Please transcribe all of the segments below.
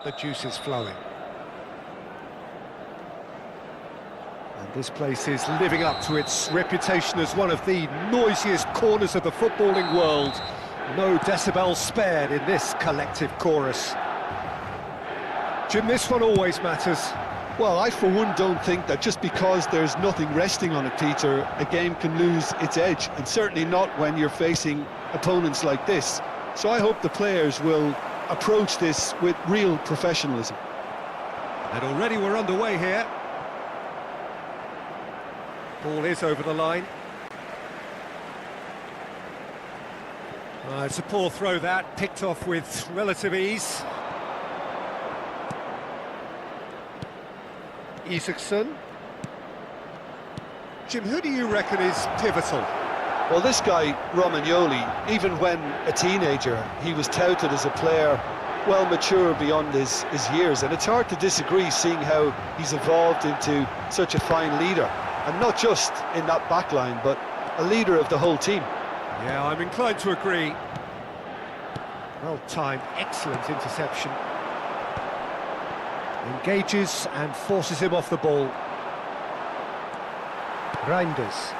get the juices flowing. And this place is living up to its reputation as one of the noisiest corners of the footballing world. No decibels spared in this collective chorus. Jim, this one always matters. Well, I for one don't think that just because there's nothing resting on it, Peter, a game can lose its edge, and certainly not when you're facing opponents like this. So I hope the players will approach this with real professionalism. And already we're underway here. Ball is over the line. It's a poor throw that, picked off with relative ease. Isaacson. Jim, who do you reckon is pivotal? Well, this guy, Romagnoli, even when a teenager, he was touted as a player well mature beyond his years, and it's hard to disagree seeing how he's evolved into such a fine leader, and not just in that back line, but a leader of the whole team. Yeah, I'm inclined to agree. Well timed, excellent interception. Engages and forces him off the ball. Reinders.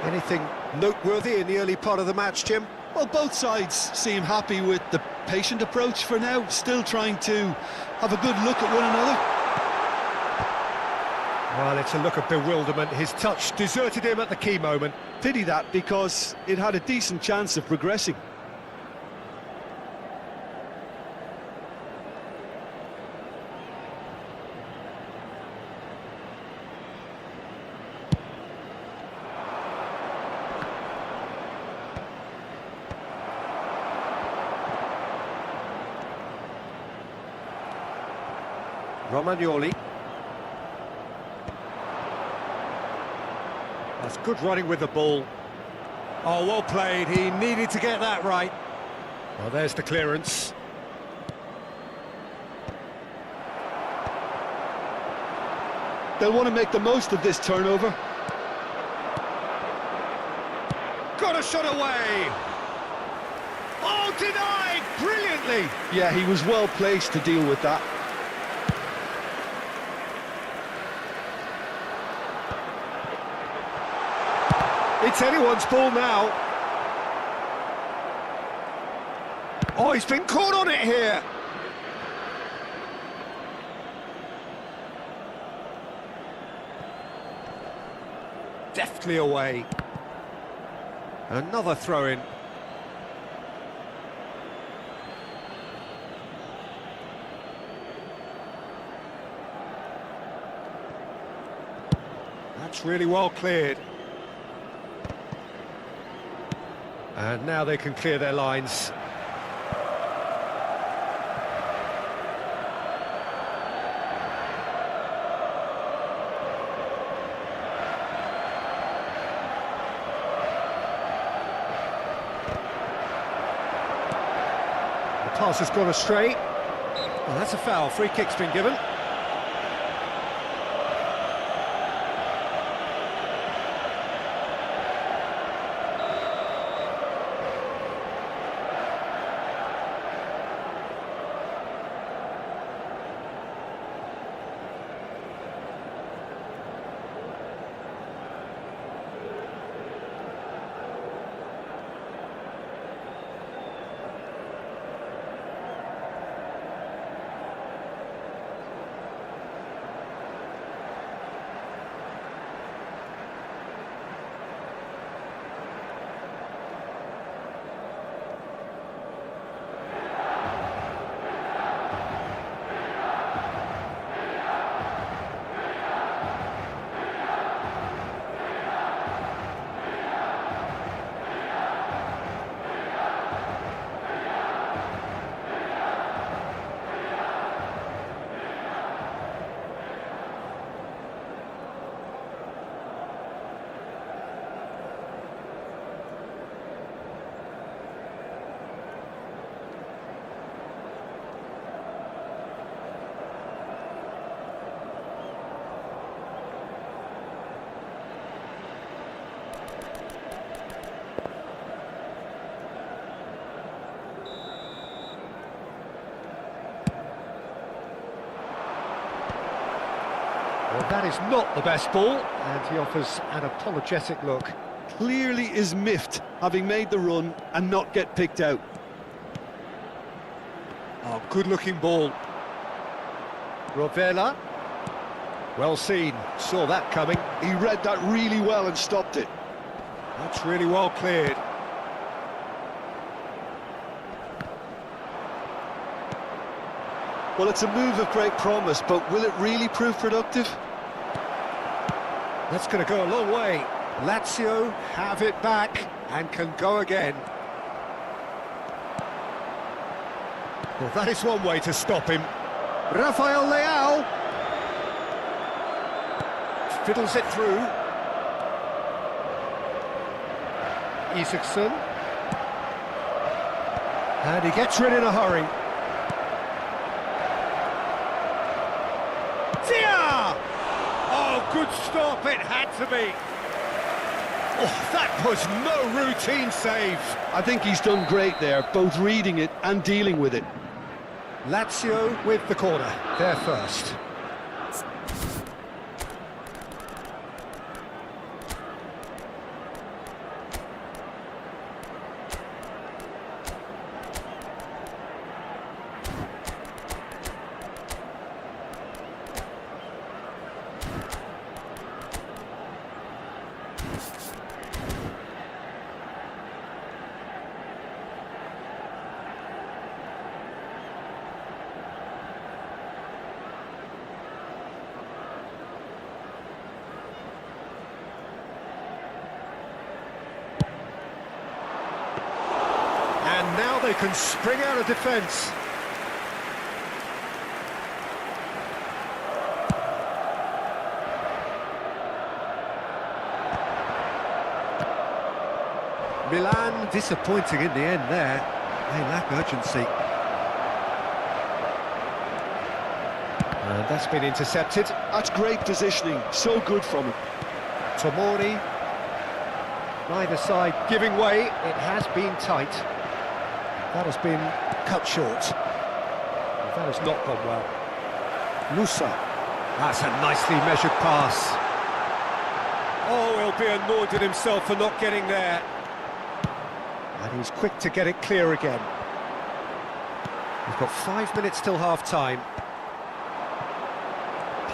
Anything noteworthy in the early part of the match, Jim? Well, both sides seem happy with the patient approach for now, still trying to have a good look at one another. Well, it's a look of bewilderment. His touch deserted him at the key moment. Pity that, because it had a decent chance of progressing. Romagnoli. That's good running with the ball. Oh, well played. He needed to get that right. Well, there's the clearance. They'll want to make the most of this turnover. Got a shot away. Oh, denied brilliantly. Yeah, he was well placed to deal with that. It's anyone's ball now. Oh, he's been caught on it here. Deftly away. Another throw-in. That's really well cleared. And now they can clear their lines. The pass has gone astray. Well, that's a foul. Free kick's been given. And that is not the best ball, and he offers an apologetic look. Clearly is miffed, having made the run and not get picked out. Oh, good-looking ball. Rovella. Well seen, saw that coming. He read that really well and stopped it. That's really well cleared. Well, it's a move of great promise, but will it really prove productive? That's going to go a long way. Lazio have it back and can go again. Well, that is one way to stop him. Rafael Leao fiddles it through. Isaacson. And he gets rid in a hurry. Tia! Oh, good stop, it had to be. Oh, that was no routine save. I think he's done great there, both reading it and dealing with it. Lazio with the corner, they're first. And now they can spring out of defence. Milan disappointing in the end there. They lack urgency. And that's been intercepted. That's great positioning, so good from him. Tomori. Neither side giving way. It has been tight. That has been cut short. That has not gone well. Musa. That's a nicely measured pass. Oh, he'll be annoyed at himself for not getting there. And he's quick to get it clear again. We've got 5 minutes till half-time.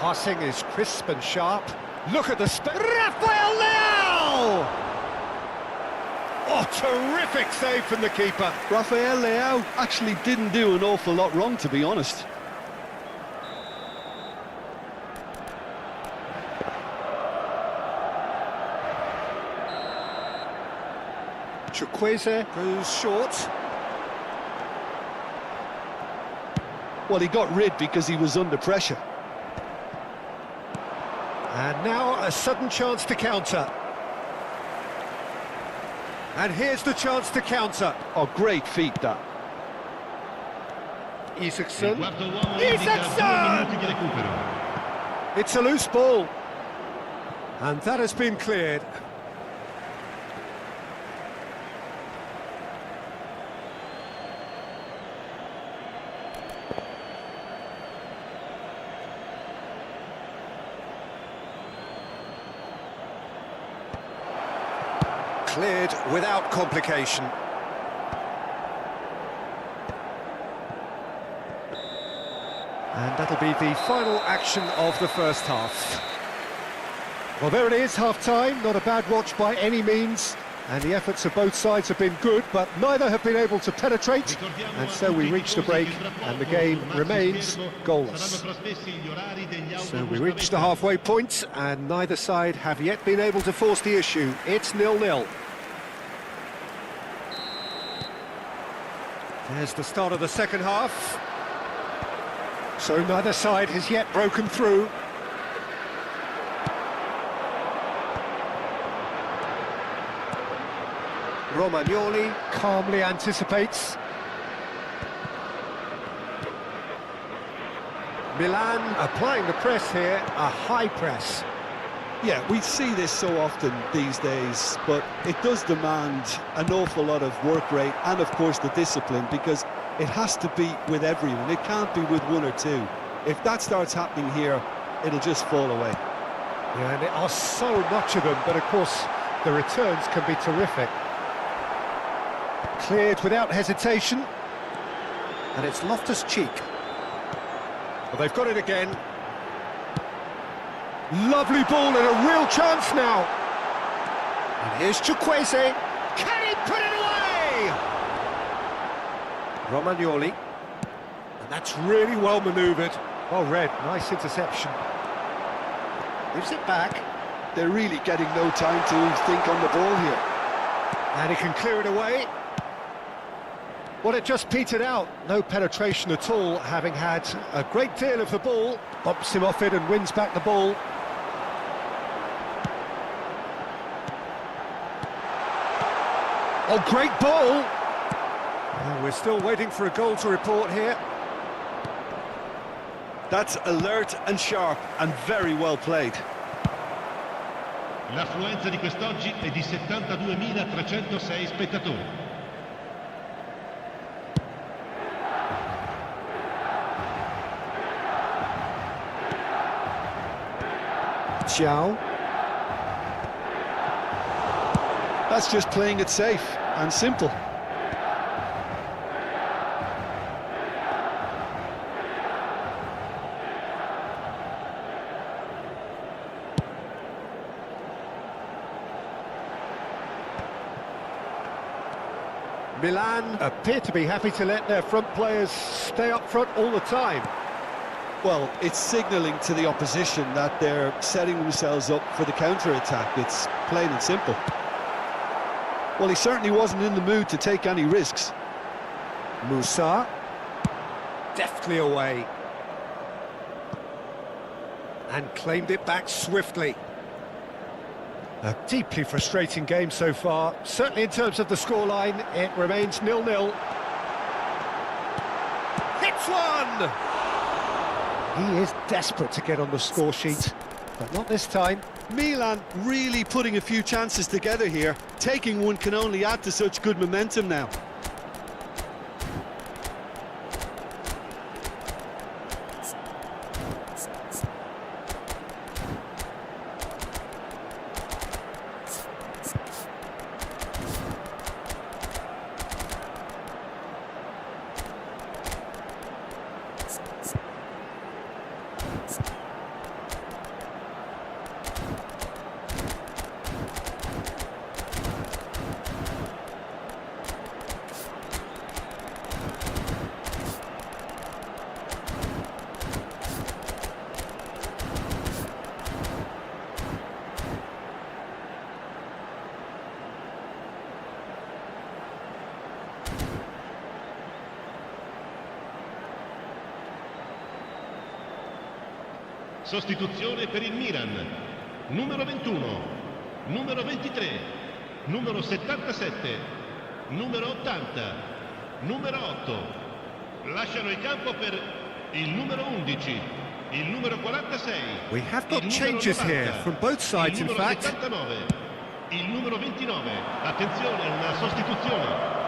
Passing is crisp and sharp. Look at the Rafael Leao! Oh, terrific save from the keeper. Rafael Leao actually didn't do an awful lot wrong, to be honest. Chukwueze goes short. Well, he got rid because he was under pressure. And now a sudden chance to counter. And here's the chance to counter. Oh, great feat, that. Isaacson. Isaacson! It's a loose ball. And that has been cleared. Cleared without complication. And that'll be the final action of the first half. Well, there it is, half-time. Not a bad watch by any means. And the efforts of both sides have been good, but neither have been able to penetrate. And so we reach the break, and the game remains goalless. So we reach the halfway point, and neither side have yet been able to force the issue. It's 0-0. There's the start of the second half. So neither side has yet broken through. Romagnoli calmly anticipates. Milan applying the press here, a high press. Yeah, we see this so often these days, but it does demand an awful lot of work rate and, of course, the discipline, because it has to be with everyone. It can't be with one or two. If that starts happening here, it'll just fall away. Yeah, and there are so much of them, but of course the returns can be terrific. Cleared without hesitation. And it's Loftus-Cheek. Well, they've got it again. Lovely ball and a real chance now. And here's Chukwueze. Can he put it away? Romagnoli. And that's really well manoeuvred. Well read, nice interception. Gives it back. They're really getting no time to think on the ball here. And he can clear it away. Well, it just petered out. No penetration at all, having had a great deal of the ball. Bumps him off it and wins back the ball. Oh, great ball! Well, we're still waiting for a goal to report here. That's alert and sharp and very well played. L'affluenza di quest'oggi è di 72.306 spettatori. Xiao. That's just playing it safe and simple. Milan appear to be happy to let their front players stay up front all the time. Well, it's signalling to the opposition that they're setting themselves up for the counter-attack. It's plain and simple. Well, he certainly wasn't in the mood to take any risks. Musa. Deftly away. And claimed it back swiftly. A deeply frustrating game so far. Certainly in terms of the scoreline, it remains 0-0. Hits one! He is desperate to get on the score sheet, but not this time. Milan really putting a few chances together here. Taking one can only add to such good momentum now. Sostituzione per il Milan. Numero 21, numero 23, numero 77, numero 80, numero 8. Lasciano il campo per il numero 11, il numero 46. We have got changes 90, here from both sides, in il numero fact. 79, il numero 29. Attenzione, una sostituzione.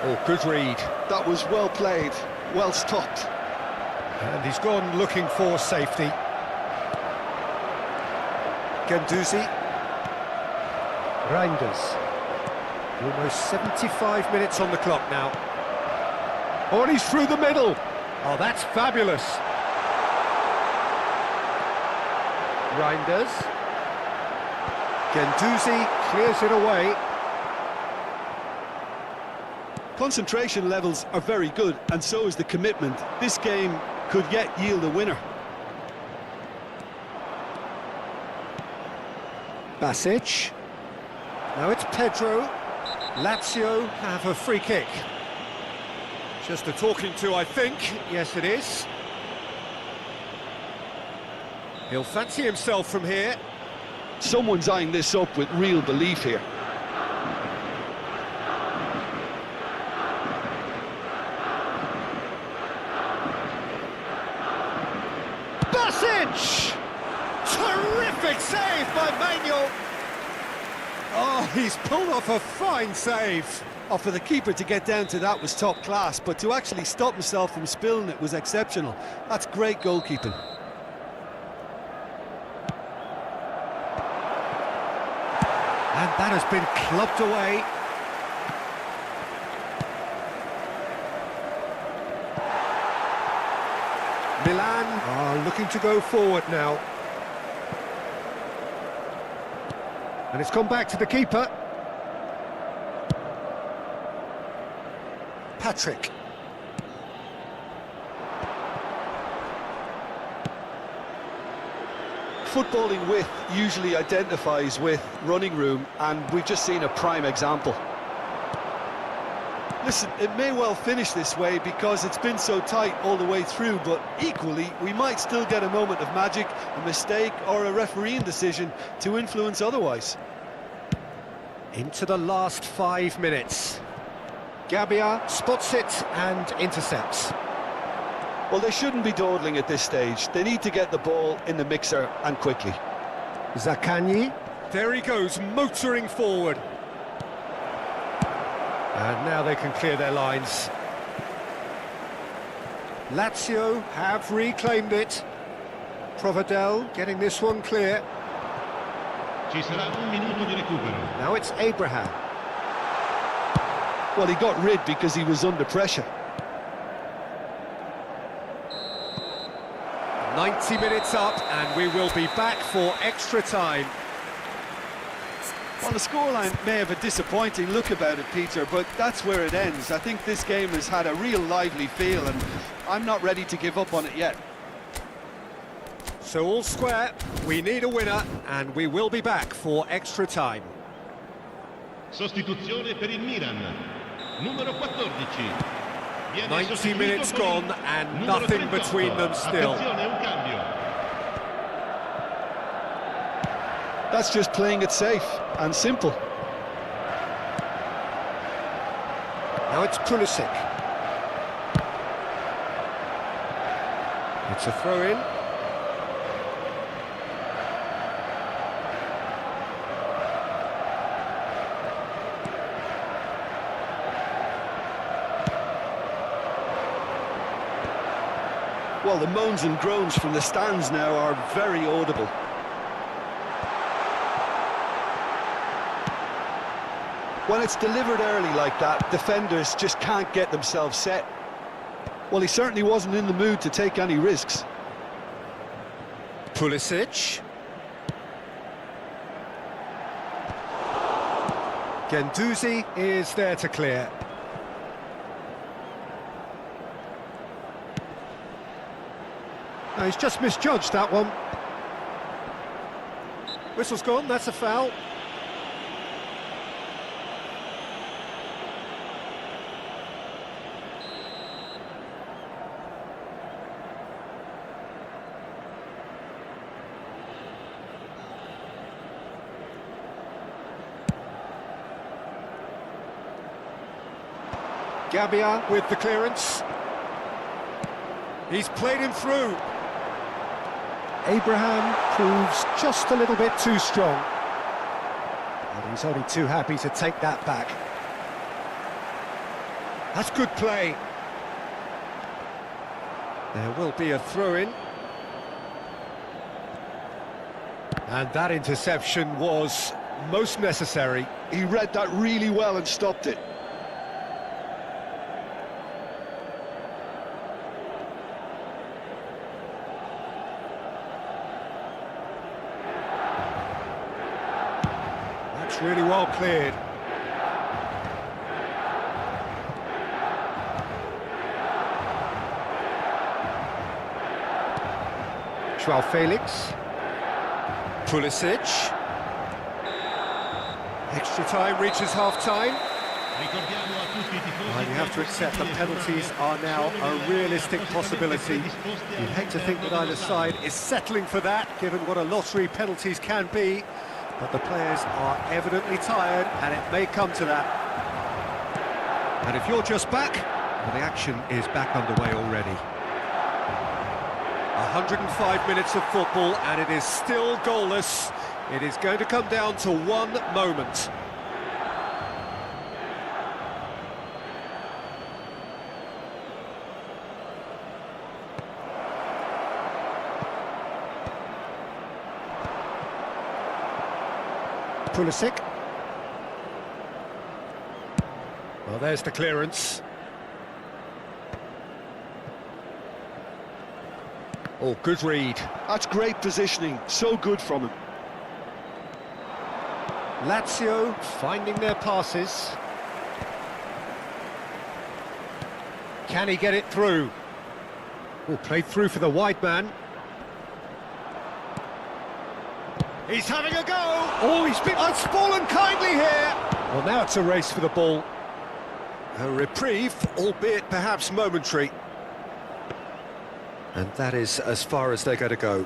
Oh, good read. That was well played, well stopped. And he's gone looking for safety. Guendouzi. Reinders. Almost 75 minutes on the clock now. Oh, and he's through the middle. Oh, that's fabulous. Reinders. Guendouzi clears it away. Concentration levels are very good, and so is the commitment. This game could yet yield a winner. Basic. Now it's Pedro. Lazio have a free kick. Just a talking to, I think. Yes, it is. He'll fancy himself from here. Someone's eyeing this up with real belief here. Basic! Terrific save by Manuel. Oh, he's pulled off a fine save. Oh, for the keeper to get down to that was top class, but to actually stop himself from spilling it was exceptional. That's great goalkeeping. And that has been clubbed away. Milan are looking to go forward now. And it's gone back to the keeper. Patrick. Footballing width usually identifies with running room, and we've just seen a prime example. Listen, it may well finish this way because it's been so tight all the way through, but equally, we might still get a moment of magic, a mistake, or a refereeing decision to influence otherwise. Into the last 5 minutes. Gabbia spots it and intercepts. Well, they shouldn't be dawdling at this stage. They need to get the ball in the mixer, and quickly. Zaccagni. There he goes, motoring forward. And now they can clear their lines. Lazio have reclaimed it. Provedel getting this one clear. Ci sarà un minuto di recupero. Now it's Abraham. Well, he got rid because he was under pressure. 90 minutes up, and we will be back for extra time. Well, the scoreline may have a disappointing look about it, Peter, but that's where it ends. I think this game has had a real lively feel, and I'm not ready to give up on it yet. So all square, we need a winner, and we will be back for extra time. Sostituzione per il Milan. Numero 14. 90 minutes gone and nothing between them still. Attenzione, un cambio. That's just playing it safe and simple. Now it's Pulisic. It's a throw-in. Well, the moans and groans from the stands now are very audible. When it's delivered early like that, defenders just can't get themselves set. Well, he certainly wasn't in the mood to take any risks. Pulisic. Guendouzi is there to clear. No, he's just misjudged that one. Whistle's gone, that's a foul. Gabbia with the clearance. He's played him through. Abraham proves just a little bit too strong. And he's only too happy to take that back. That's good play. There will be a throw-in. And that interception was most necessary. He read that really well and stopped it. Really well cleared. Joao Felix. Pulisic. Extra time reaches half-time. Well, you have to accept that penalties are now a realistic possibility. You'd hate to think that either side is settling for that, given what a lottery penalties can be. But the players are evidently tired, and it may come to that. And if you're just back, well, the action is back underway already. 105 minutes of football, and it is still goalless. It is going to come down to one moment. Pulisic. Well, there's the clearance. Oh, good read. That's great positioning, so good from him. Lazio finding their passes. Can he get it through? Oh, played through for the wide man. He's having a go! Oh, he's been unspoilen kindly here! Well, now it's a race for the ball. A reprieve, albeit perhaps momentary. And that is as far as they're going to go.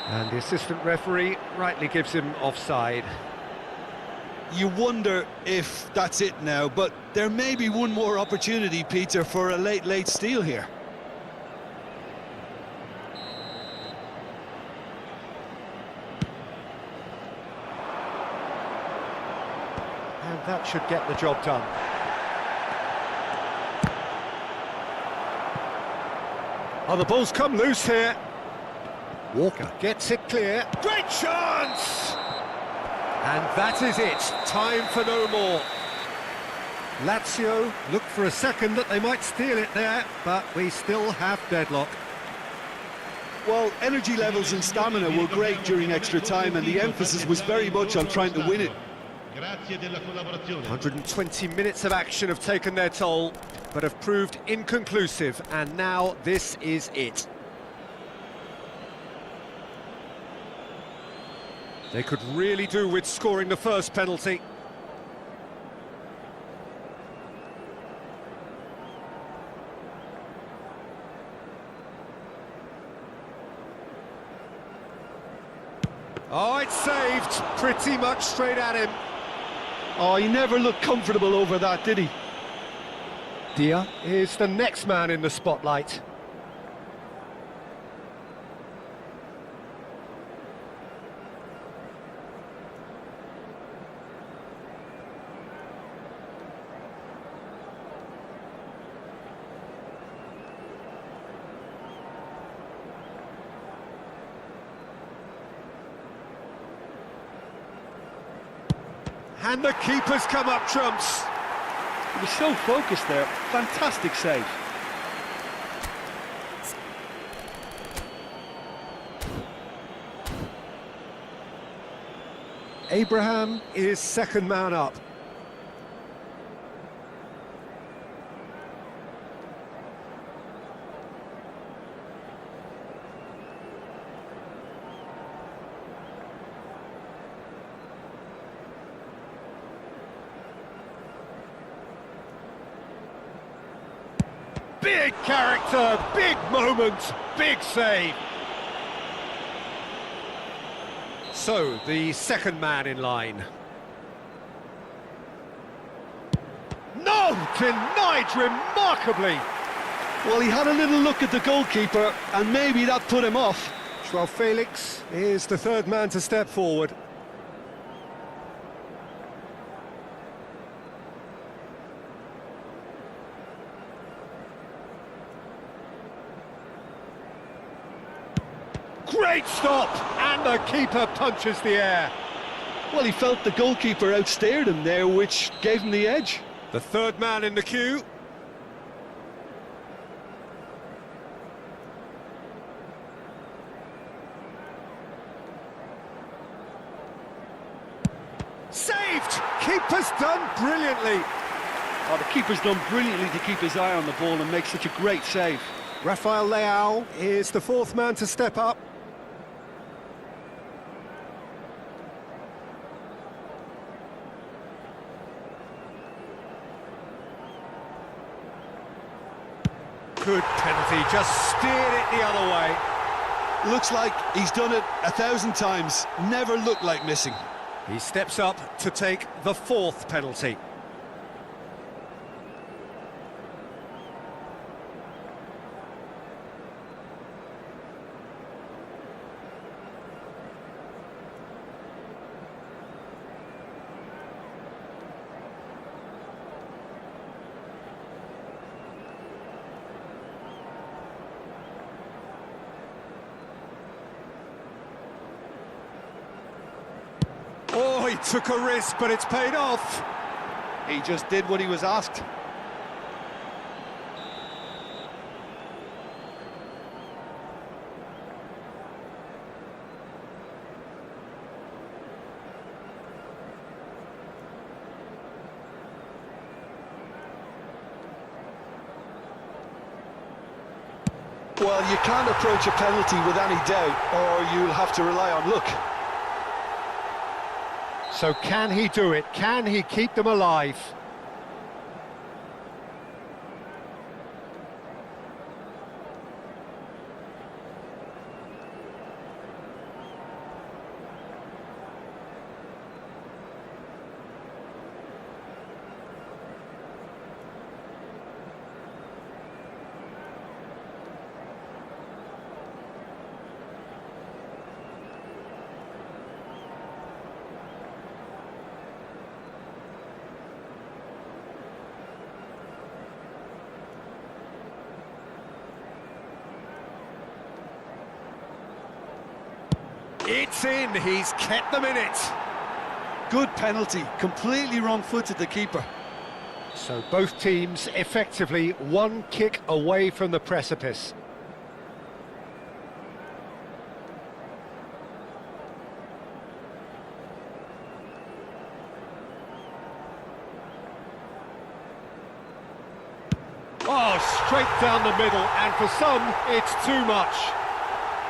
And the assistant referee rightly gives him offside. You wonder if that's it now, but there may be one more opportunity, Peter, for a late steal here. And that should get the job done. Oh, the ball's come loose here. Walker gets it clear. Great chance! And that is it. Time for no more. Lazio looked for a second that they might steal it there, but we still have deadlock. Well, energy levels and stamina were great during extra time, and the emphasis was very much on trying to win it. 120 minutes of action have taken their toll, but have proved inconclusive, and now this is it. They could really do with scoring the first penalty. Oh, it's saved, pretty much straight at him. Oh, he never looked comfortable over that, did he? Dia is the next man in the spotlight. And the keeper's come up trumps. He was so focused there. Fantastic save. Abraham is second man up. Big character, big moment, big save. So, the second man in line. No! Denied remarkably! Well, he had a little look at the goalkeeper, and maybe that put him off. Joao Felix is the third man to step forward. Great stop! And the keeper punches the air. Well, he felt the goalkeeper outstared him there, which gave him the edge. The third man in the queue. Saved! Keeper's done brilliantly. Oh, the keeper's done brilliantly to keep his eye on the ball and make such a great save. Rafael Leao is the fourth man to step up. Good penalty, just steered it the other way. Looks like he's done it 1,000 times, never looked like missing. He steps up to take the fourth penalty. Took a risk, but it's paid off. He just did what he was asked. Well, you can't approach a penalty with any doubt, or you'll have to rely on luck. So can he do it? Can he keep them alive? It's in, he's kept them in it. Good penalty, completely wrong-footed the keeper. So both teams effectively one kick away from the precipice. Oh, straight down the middle, and for some, it's too much.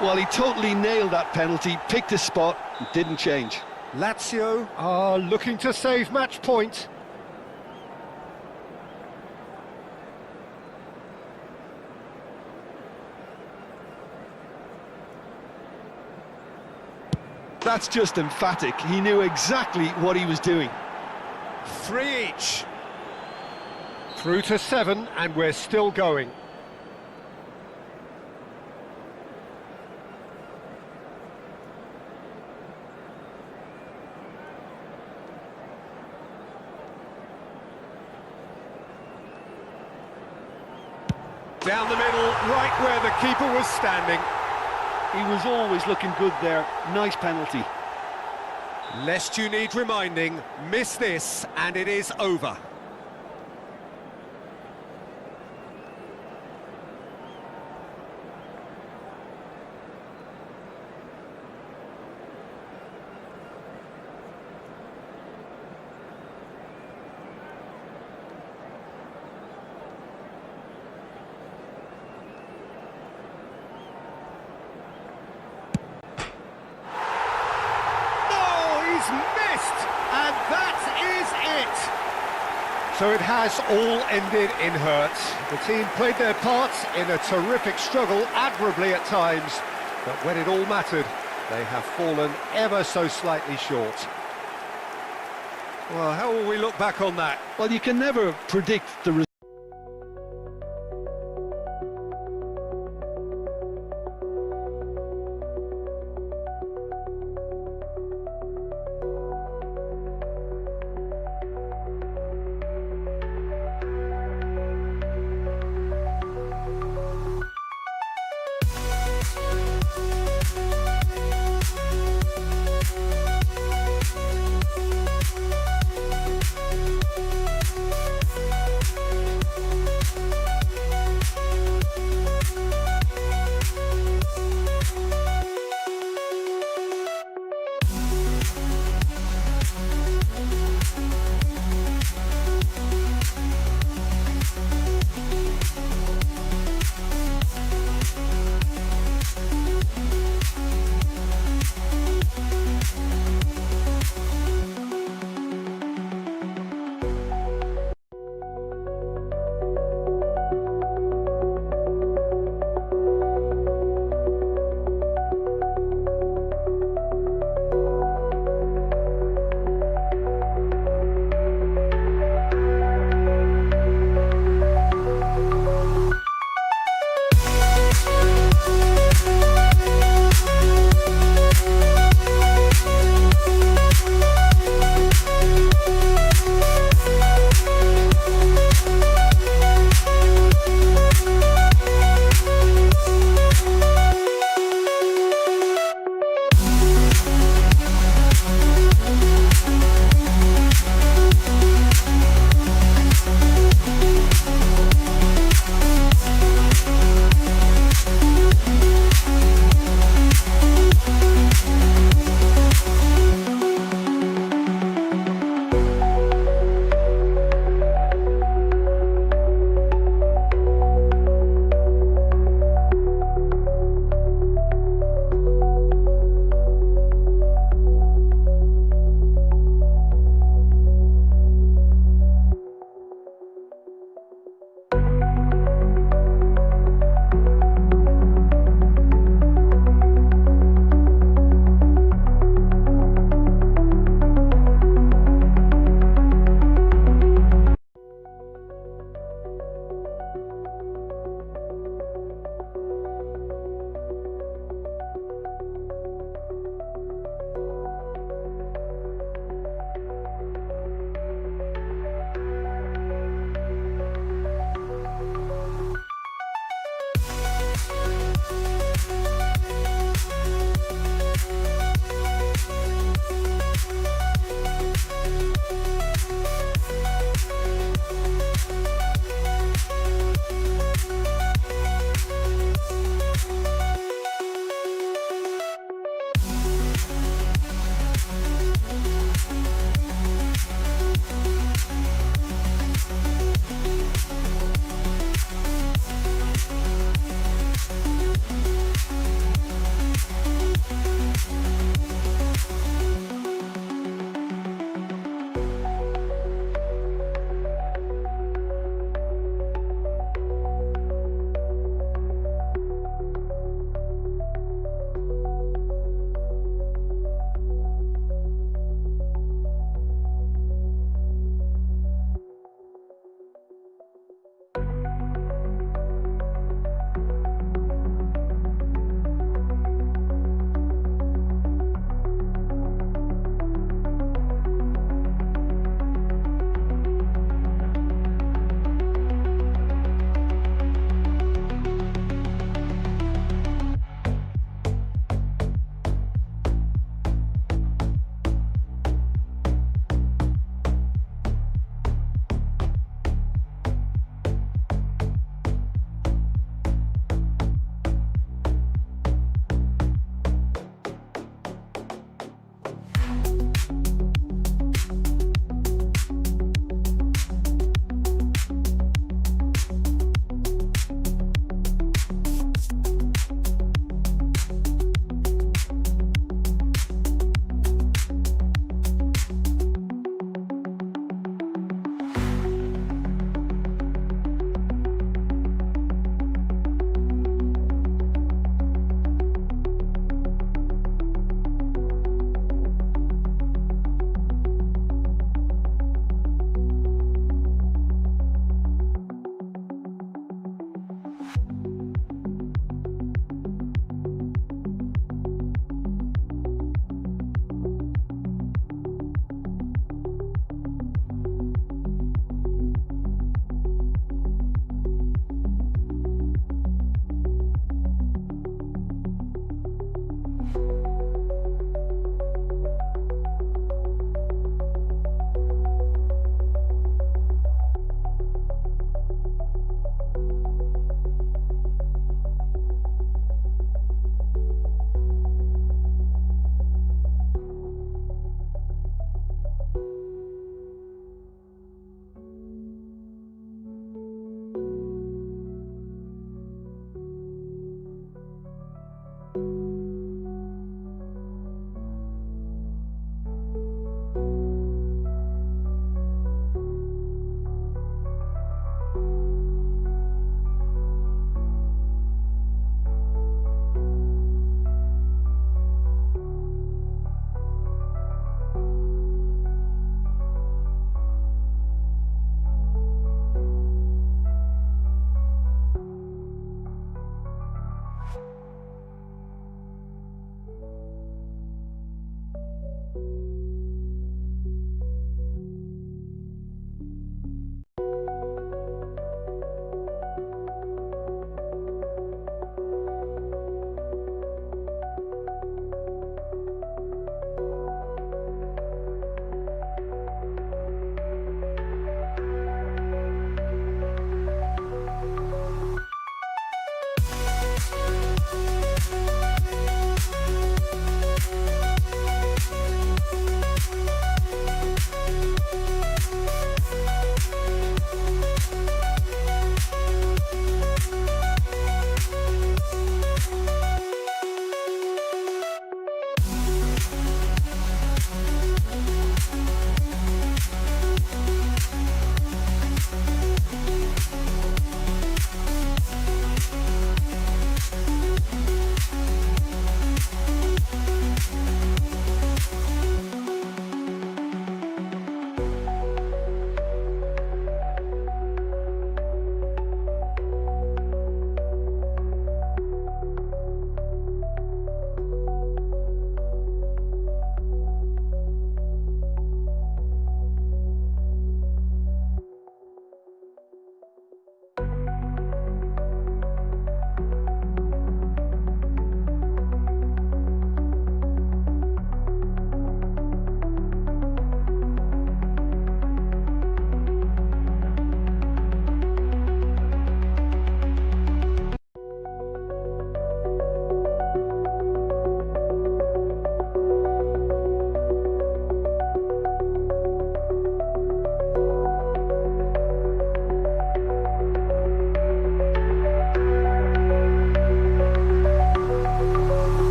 Well, he totally nailed that penalty, picked his spot, and didn't change. Lazio are looking to save match point. That's just emphatic. He knew exactly what he was doing. 3 each. Through to 7, and we're still going. Down the middle, right where the keeper was standing. He was always looking good there. Nice penalty. Lest you need reminding, miss this and it is over. Missed, and that is it. So it has all ended in hurt. The team played their part in a terrific struggle, admirably at times, but when it all mattered, they have fallen ever so slightly short. Well, how will we look back on that? Well, you can never predict the result.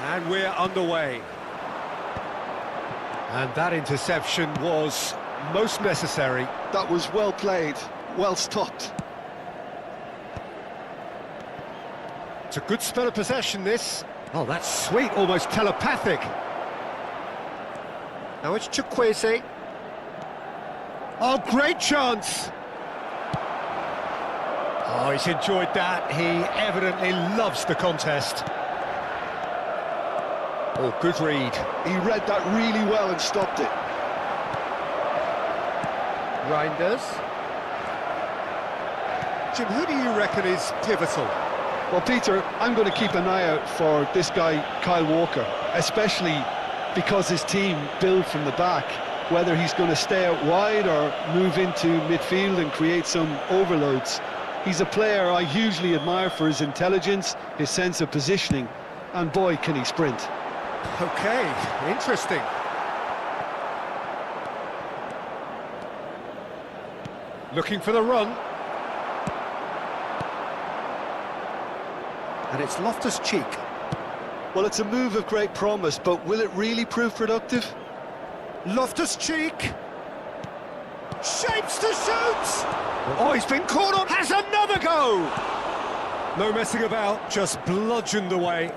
And we're underway. And that interception was most necessary. That was well played, well stopped. It's a good spell of possession, this. Oh, that's sweet, almost telepathic. Now it's Chukwueze. Oh, great chance! Oh, he's enjoyed that. He evidently loves the contest. Oh, good read. He read that really well and stopped it. Reinders. Jim, who do you reckon is pivotal? Well, Peter, I'm going to keep an eye out for this guy, Kyle Walker, especially because his team build from the back, whether he's going to stay out wide or move into midfield and create some overloads. He's a player I hugely admire for his intelligence, his sense of positioning, and boy, can he sprint. Okay, interesting. Looking for the run. And it's Loftus-Cheek. Well, it's a move of great promise, but will it really prove productive? Loftus-Cheek. Shapes to shoot! Oh, he's been caught on, has another go! No messing about, just bludgeoned away.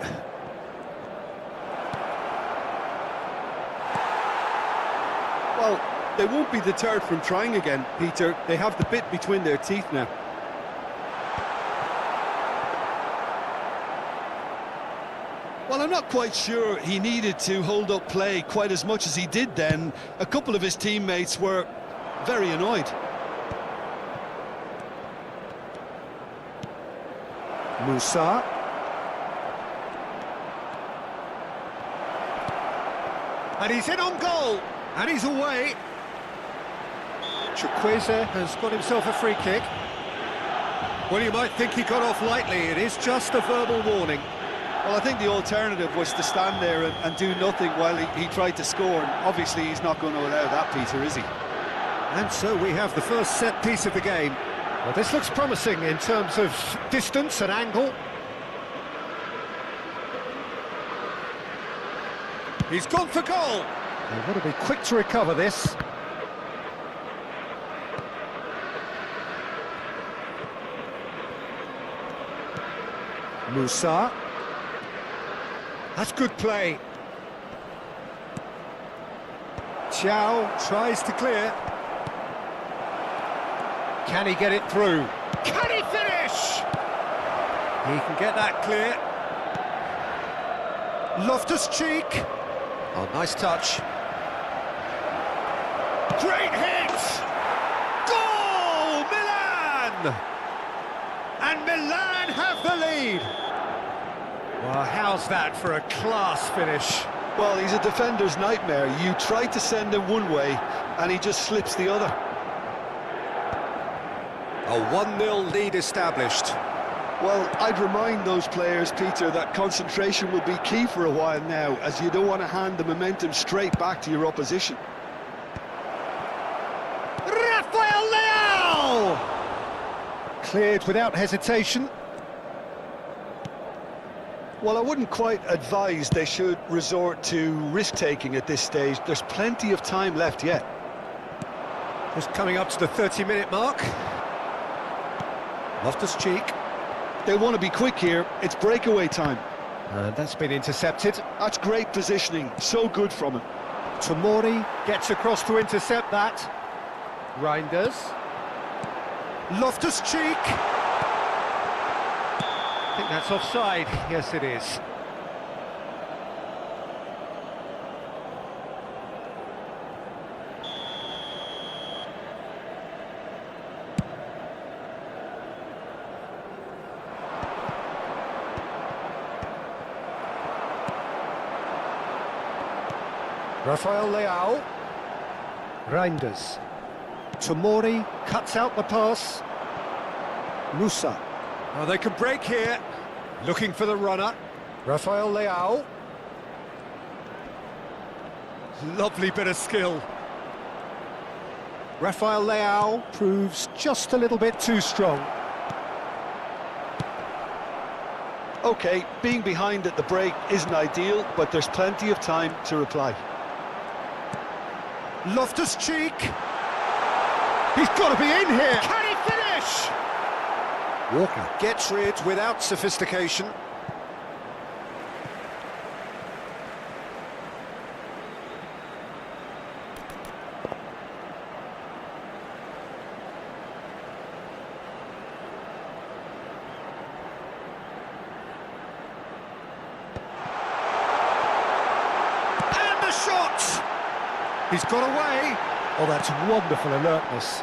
Well, they won't be deterred from trying again, Peter. They have the bit between their teeth now. Well, I'm not quite sure he needed to hold up play quite as much as he did then. A couple of his teammates were very annoyed. Musa. And he's in on goal. And he's away. Chukwueze has got himself a free kick. Well, you might think he got off lightly. It is just a verbal warning. Well, I think the alternative was to stand there and do nothing while he tried to score. And obviously, he's not going to allow that, Peter, is he? And so we have the first set piece of the game. Well, this looks promising in terms of distance and angle. He's gone for goal. They've got to be quick to recover this. Musa. That's good play. Chow tries to clear. Can he get it through? Can he finish? He can get that clear. Loftus-Cheek. Oh, nice touch. Great hit! Goal! Milan! And Milan have the lead. Well, how's that for a class finish? Well, he's a defender's nightmare. You try to send him one way, and he just slips the other. A 1-0 lead established. Well, I'd remind those players, Peter, that concentration will be key for a while now, as you don't want to hand the momentum straight back to your opposition. Rafael Leao! Cleared without hesitation. Well, I wouldn't quite advise they should resort to risk-taking at this stage. There's plenty of time left yet. Just coming up to the 30-minute mark. Loftus-Cheek. They want to be quick here. It's breakaway time. And that's been intercepted. That's great positioning. So good from him. Tomori gets across to intercept that. Reinders. Loftus-Cheek. I think that's offside. Yes, it is. Rafael Leao. Reinders. Tomori cuts out the pass. Musa. Oh, they can break here. Looking for the runner. Rafael Leao. Lovely bit of skill. Rafael Leao proves just a little bit too strong. OK, being behind at the break isn't ideal, but there's plenty of time to reply. Loftus-Cheek. He's got to be in here. Can he finish? Walker gets rid without sophistication. He's got away. Oh, that's wonderful alertness.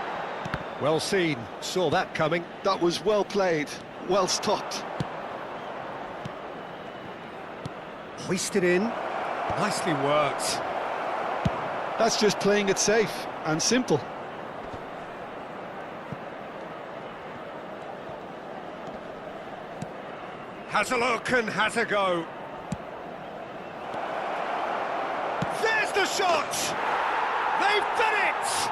Well seen. Saw that coming. That was well played, well stopped. Hoisted in. Nicely worked. That's just playing it safe and simple. Has a look and has a go. There's the shot! They've done it!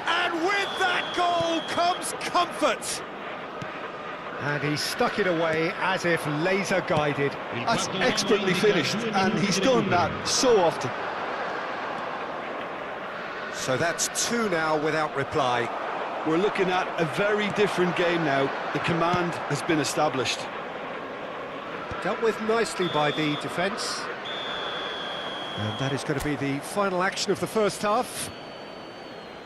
And with that goal comes comfort. And he stuck it away as if laser guided. That's expertly finished, and he's done that so often. So that's 2 now without reply. We're looking at a very different game now. The command has been established. Dealt with nicely by the defence. And that is going to be the final action of the first half.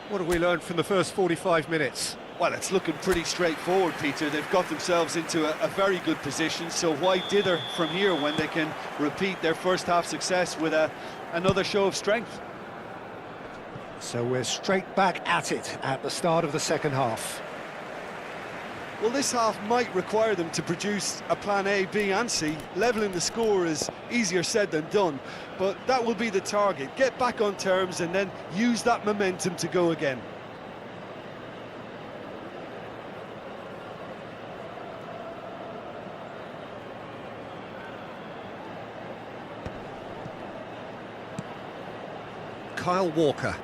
What have we learned from the first 45 minutes? Well, it's looking pretty straightforward, Peter. They've got themselves into a very good position, so why dither from here when they can repeat their first half success with another show of strength? So we're straight back at it at the start of the second half. Well, this half might require them to produce a plan A, B and C. Levelling the score is easier said than done, but that will be the target. Get back on terms and then use that momentum to go again. Kyle Walker.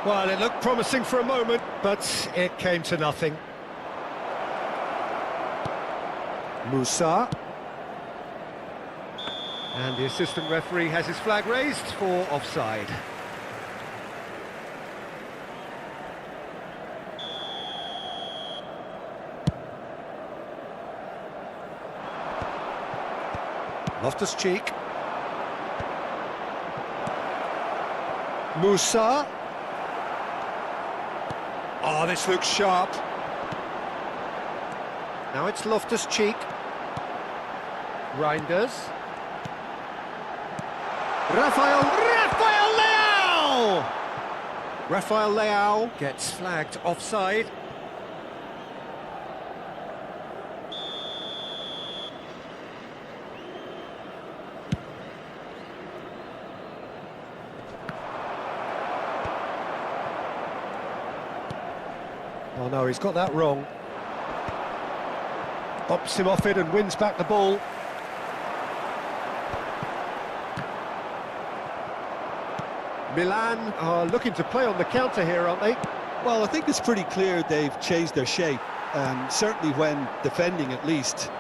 Well, it looked promising for a moment, but it came to nothing. Musa. And the assistant referee has his flag raised for offside. Loftus-Cheek. Musa. Oh, this looks sharp. Now it's Loftus-Cheek. Reinders. Rafael Leao! Rafael Leao gets flagged offside. Oh no, he's got that wrong. Bumps him off it and wins back the ball. Milan are looking to play on the counter here, aren't they? Well, I think it's pretty clear they've changed their shape, certainly when defending at least,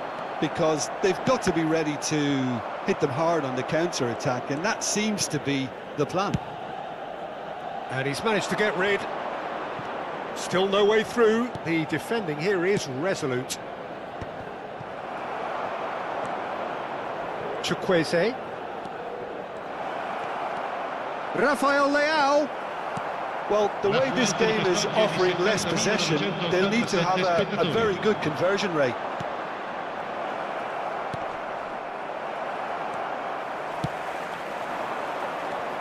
because they've got to be ready to hit them hard on the counter-attack, and that seems to be the plan. And he's managed to get rid. Still no way through. The defending here is resolute. Chukwueze. Rafael Leao. Well, the way this game is offering less possession, they'll need to have a very good conversion rate.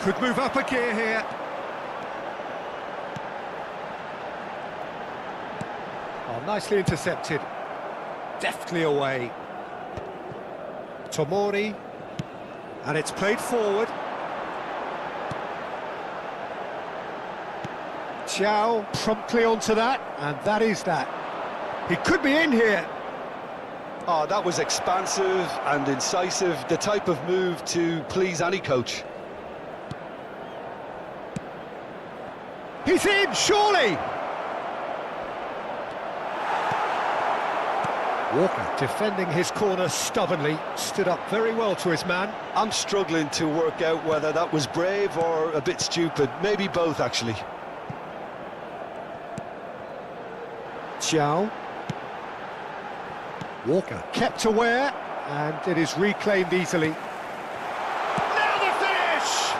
Could move up a gear here. Oh, nicely intercepted. Deftly away. Tomori. And it's played forward. Chow promptly onto that, and that is that. He could be in here. Oh, that was expansive and incisive, the type of move to please any coach. He's in, surely! Walker defending his corner stubbornly, stood up very well to his man. I'm struggling to work out whether that was brave or a bit stupid. Maybe both, actually. Xiao. Walker kept aware, and it is reclaimed easily. Now the finish!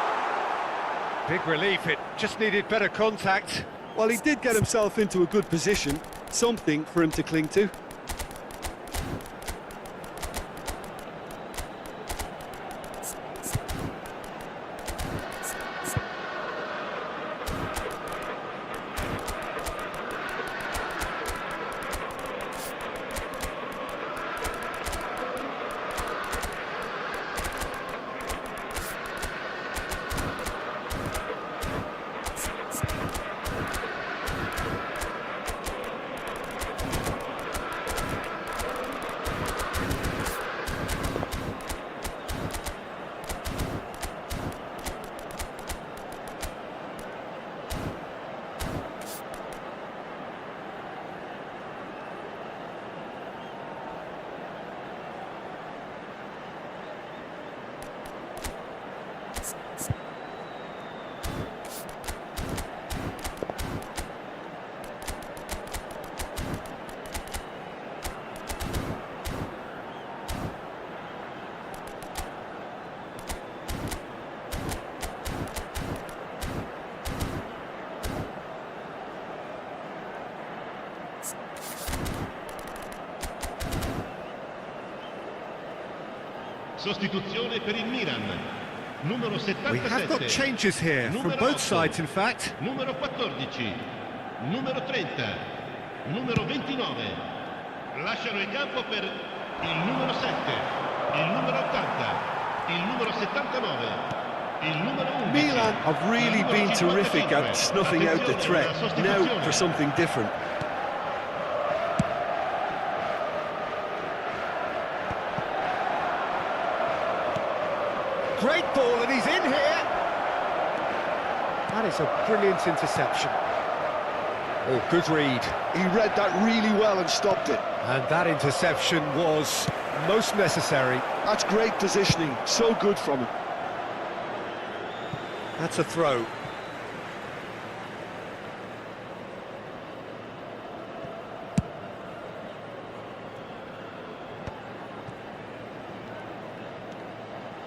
Big relief, it just needed better contact. Well, he did get himself into a good position. Something for him to cling to. Sostituzione per il Milan. Numero 77. We have got changes here from both sides, in fact. Numero 14. Numero 30. Numero 29. Lasciano il campo per il numero 7. Il numero 80. Il numero 79. Il numero 11. Milan have really been terrific at snuffing out the threat. Now for something different. Great ball, and he's in here. That is a brilliant interception. Oh, good read. He read that really well and stopped it. And that interception was most necessary. That's great positioning. So good from him. That's a throw.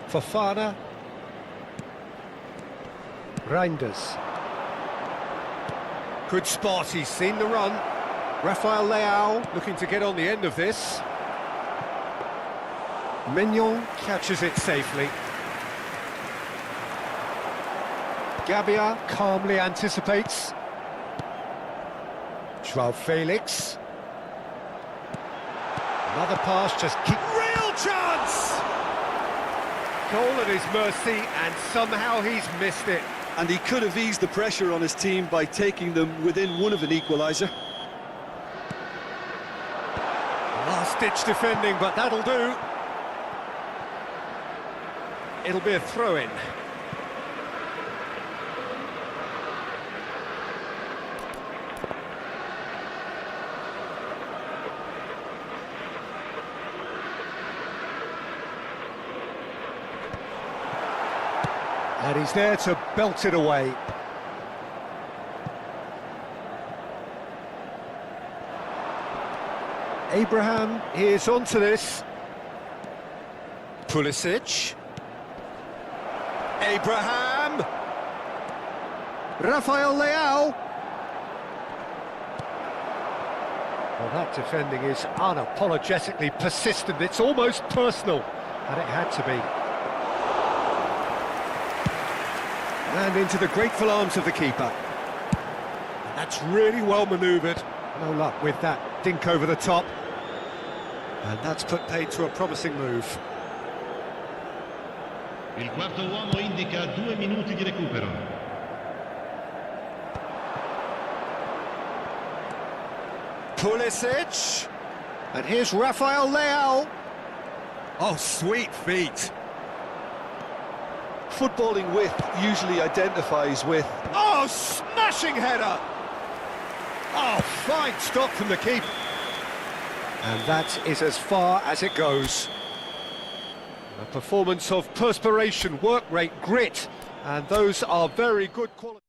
Fofana. Reinders. Good spot, he's seen the run. Rafael Leao looking to get on the end of this. Mignon catches it safely. Gabia calmly anticipates. Joao Felix. Another pass, just keep... Real chance! Goal at his mercy, and somehow he's missed it. And he could have eased the pressure on his team by taking them within one of an equaliser. Last-ditch defending, but that'll do. It'll be a throw-in. And he's there to belt it away. Abraham is onto this. Pulisic. Abraham. Rafael Leao. Well, that defending is unapologetically persistent. It's almost personal, and it had to be. And into the grateful arms of the keeper. And that's really well manoeuvred. No luck with that dink over the top. And that's put paid to a promising move. Il quarto uomo indica 2 minuti di recupero. Pulisic. And here's Rafael Leao. Oh, sweet feet. Footballing width usually identifies with... Oh, smashing header! Oh, fine stop from the keeper. And that is as far as it goes. A performance of perspiration, work rate, grit, and those are very good qualities.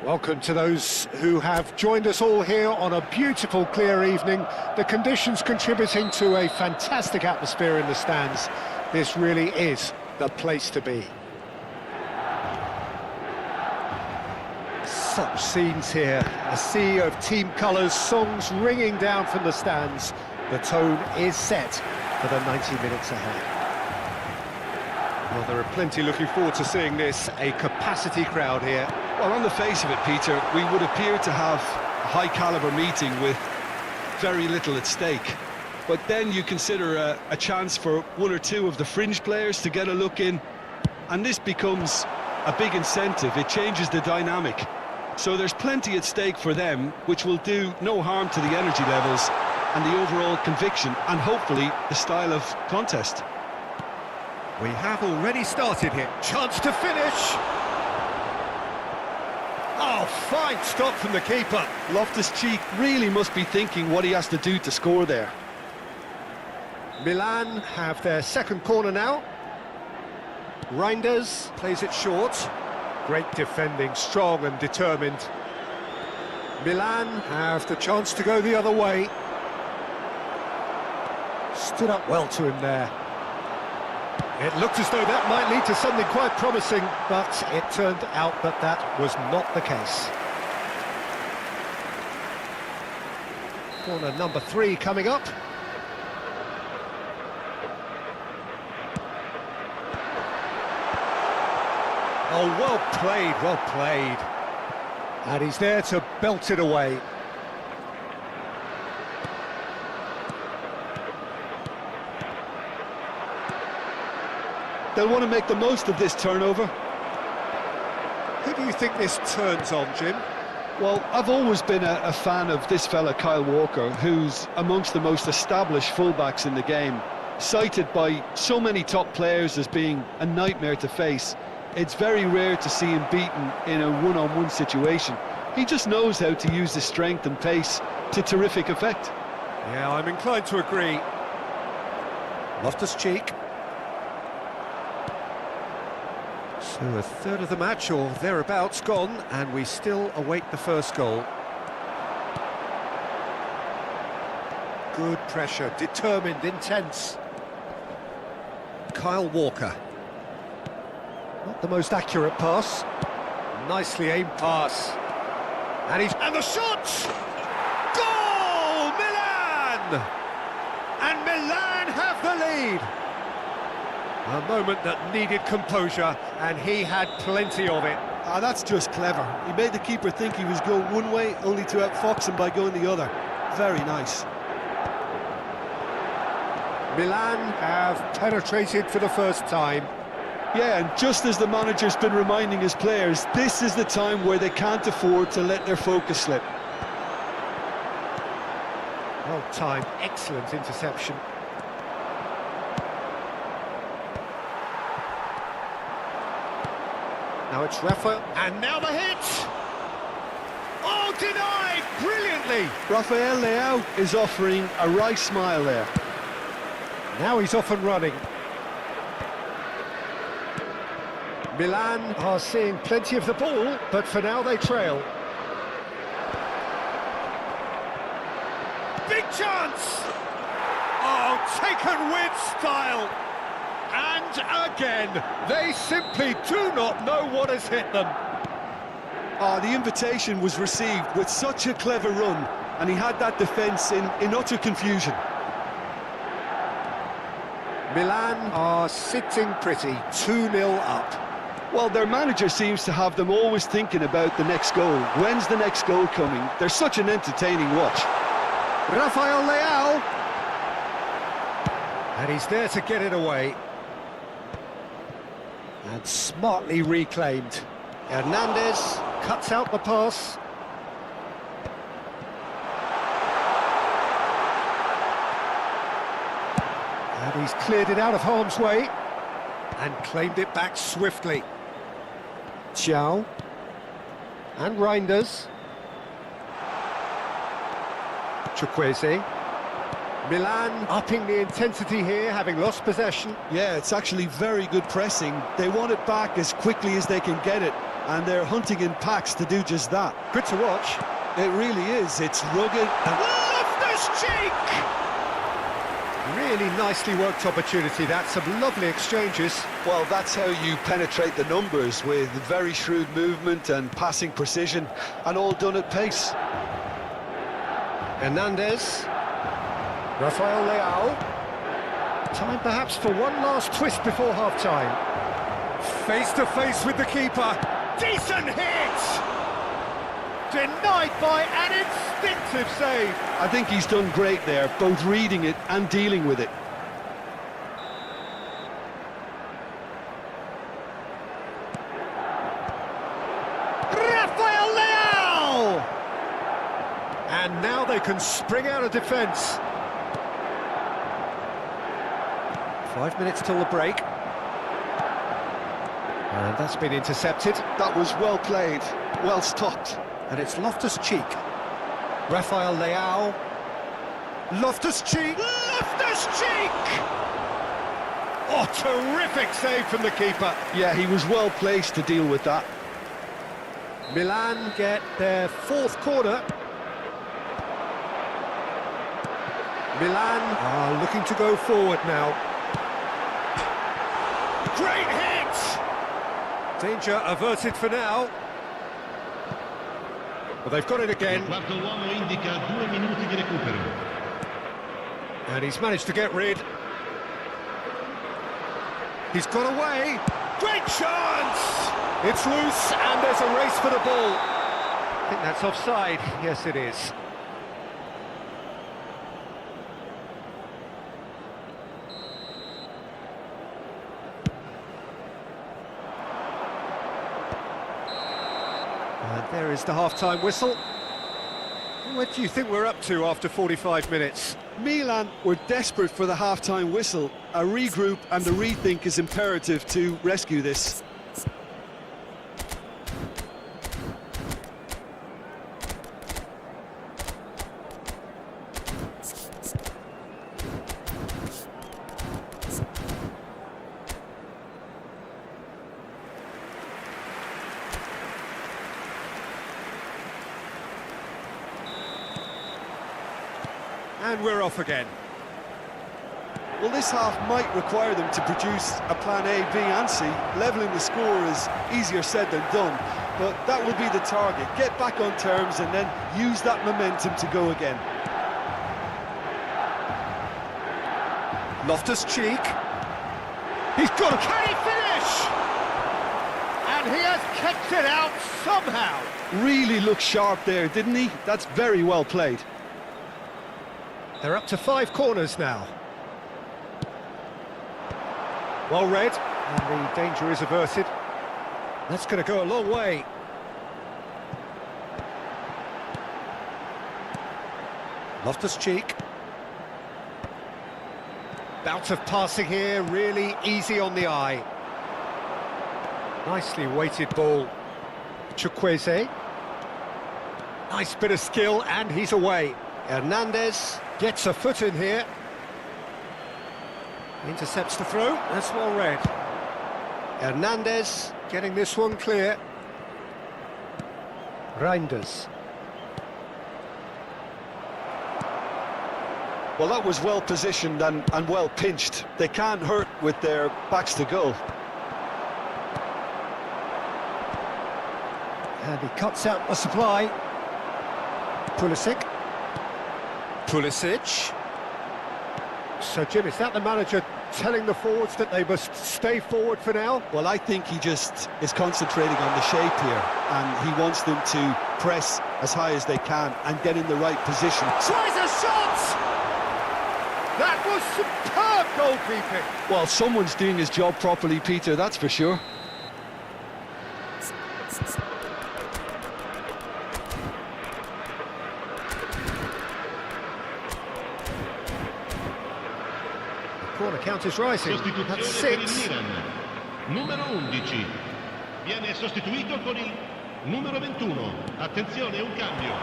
Welcome to those who have joined us all here on a beautiful, clear evening. The conditions contributing to a fantastic atmosphere in the stands. This really is the place to be. Such scenes here, a sea of team colours, songs ringing down from the stands. The tone is set for the 90 minutes ahead. Well, there are plenty looking forward to seeing this, a capacity crowd here. Well, on the face of it, Peter, we would appear to have a high-caliber meeting with very little at stake. But then you consider a chance for one or two of the fringe players to get a look in, and this becomes a big incentive. It changes the dynamic. So there's plenty at stake for them, which will do no harm to the energy levels and the overall conviction, and hopefully the style of contest. We have already started here. Chance to finish. Oh, fine stop from the keeper. Loftus-Cheek really must be thinking what he has to do to score there. Milan have their second corner now. Reinders plays it short. Great defending, strong and determined. Milan have the chance to go the other way. Stood up well to him there. It looked as though that might lead to something quite promising, but it turned out that that was not the case. Corner number 3 coming up. Oh, well played, well played. And he's there to belt it away. They'll want to make the most of this turnover. Who do you think this turns on, Jim? Well, I've always been a fan of this fella, Kyle Walker, who's amongst the most established fullbacks in the game, cited by so many top players as being a nightmare to face. It's very rare to see him beaten in a one-on-one situation. He just knows how to use his strength and pace to terrific effect. Yeah, I'm inclined to agree. Loftus-Cheek. So a third of the match, or thereabouts, gone, and we still await the first goal. Good pressure, determined, intense. Kyle Walker. Not the most accurate pass. Nicely aimed pass. And the shot! Goal! Milan! And Milan have the lead. A moment that needed composure, and he had plenty of it. Ah, that's just clever. He made the keeper think he was going one way, only to outfox him by going the other. Very nice. Milan have penetrated for the first time. Yeah, and just as the manager's been reminding his players, this is the time where they can't afford to let their focus slip. Well timed, excellent interception. Now it's Rafa, and now the hit! Oh, denied! Brilliantly! Rafael Leao is offering a right smile there. Now he's off and running. Milan are seeing plenty of the ball, but for now they trail. Big chance! Oh, taken with style! And again, they simply do not know what has hit them. The invitation was received with such a clever run, and he had that defence in utter confusion. Milan are sitting pretty, 2-0 up. Well, their manager seems to have them always thinking about the next goal. When's the next goal coming? They're such an entertaining watch. Rafael Leao. And he's there to get it away. And smartly reclaimed. Hernandez cuts out the pass. And he's cleared it out of harm's way and claimed it back swiftly. Xiao and Reinders. Chukwueze. Milan upping the intensity here, having lost possession. Yeah, it's actually very good pressing. They want it back as quickly as they can get it, and they're hunting in packs to do just that. Good to watch. It really is. It's rugged and... Loftus-Cheek! Really nicely worked opportunity. That's some lovely exchanges. Well, that's how you penetrate the numbers, with very shrewd movement and passing precision, and all done at pace. Hernandez. Rafael Leao. Time perhaps for one last twist before half-time. Face to face with the keeper. Decent hit! Denied by an instinctive save. I think he's done great there, both reading it and dealing with it. Rafael Leao! And now they can spring out of defence. 5 minutes till the break. And that's been intercepted. That was well played, well stopped. And it's Loftus-Cheek. Rafael Leao. Loftus-Cheek. Loftus-Cheek! Oh, terrific save from the keeper. Yeah, he was well placed to deal with that. Milan get their fourth corner. Milan are looking to go forward now. Great hit! Danger averted for now. But they've got it again. Il quarto uomo indica 2 minuti di recupero. And he's managed to get rid. He's got away. Great chance! It's loose and there's a race for the ball. I think that's offside. Yes, it is. And there is the half-time whistle. What do you think we're up to after 45 minutes? Milan were desperate for the half-time whistle. A regroup and a rethink is imperative to rescue this. And we're off again. Well, this half might require them to produce a plan A, B and C. Levelling the score is easier said than done, but that will be the target. Get back on terms and then use that momentum to go again. Loftus-Cheek. He's got it. Can he finish? And he has kept it out somehow. Really looked sharp there, didn't he? That's very well played. They're up to 5 corners now. Well read, and the danger is averted. That's going to go a long way. Loftus-Cheek. Bout of passing here, really easy on the eye. Nicely weighted ball. Chukwueze. Nice bit of skill, and he's away. Hernandez gets a foot in here. Intercepts the throw, that's well read. Hernandez getting this one clear. Reinders. Well, that was well positioned and well pinched. They can't hurt with their backs to goal. And he cuts out the supply. Pulisic. Pulisic. So, Jim, is that the manager telling the forwards that they must stay forward for now? Well, I think he just is concentrating on the shape here, and he wants them to press as high as they can and get in the right position. Tries a shot! That was superb goalkeeping. Well, someone's doing his job properly, Peter, that's for sure. Corner count is rising. That's 6. Per il Milan. Numero 11. Viene sostituito con il numero 21. Attenzione, un cambio.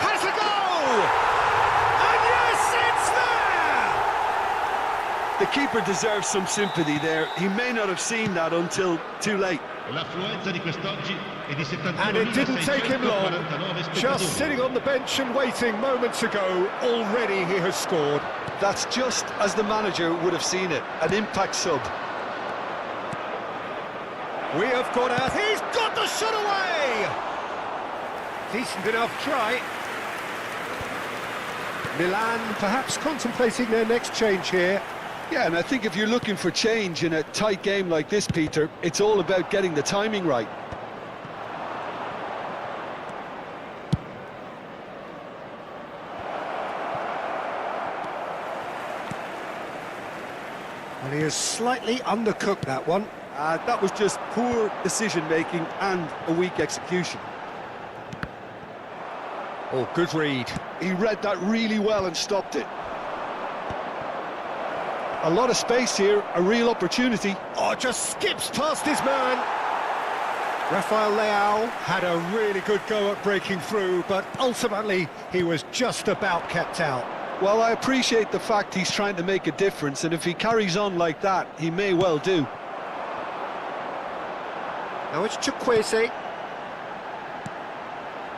Has a goal! And yes, it's there! The keeper deserves some sympathy there. He may not have seen that until too late. L'affluenza di quest'oggi è di And it didn't take him long. 71.649 Just spettatori. sitting on the bench and waiting moments ago, already he has scored. That's just as the manager would have seen it. An impact sub. We have got out. He's got the shot away! Decent enough try. Milan perhaps contemplating their next change here. Yeah, and I think if you're looking for change in a tight game like this, Peter, it's all about getting the timing right. And he has slightly undercooked that one. That was just poor decision-making and a weak execution. Oh, good read. He read that really well and stopped it. A lot of space here, a real opportunity. Oh, just skips past his man. Rafael Leao had a really good go at breaking through, but ultimately he was just about kept out. Well, I appreciate the fact he's trying to make a difference, and if he carries on like that, he may well do. Now it's Chukwueze.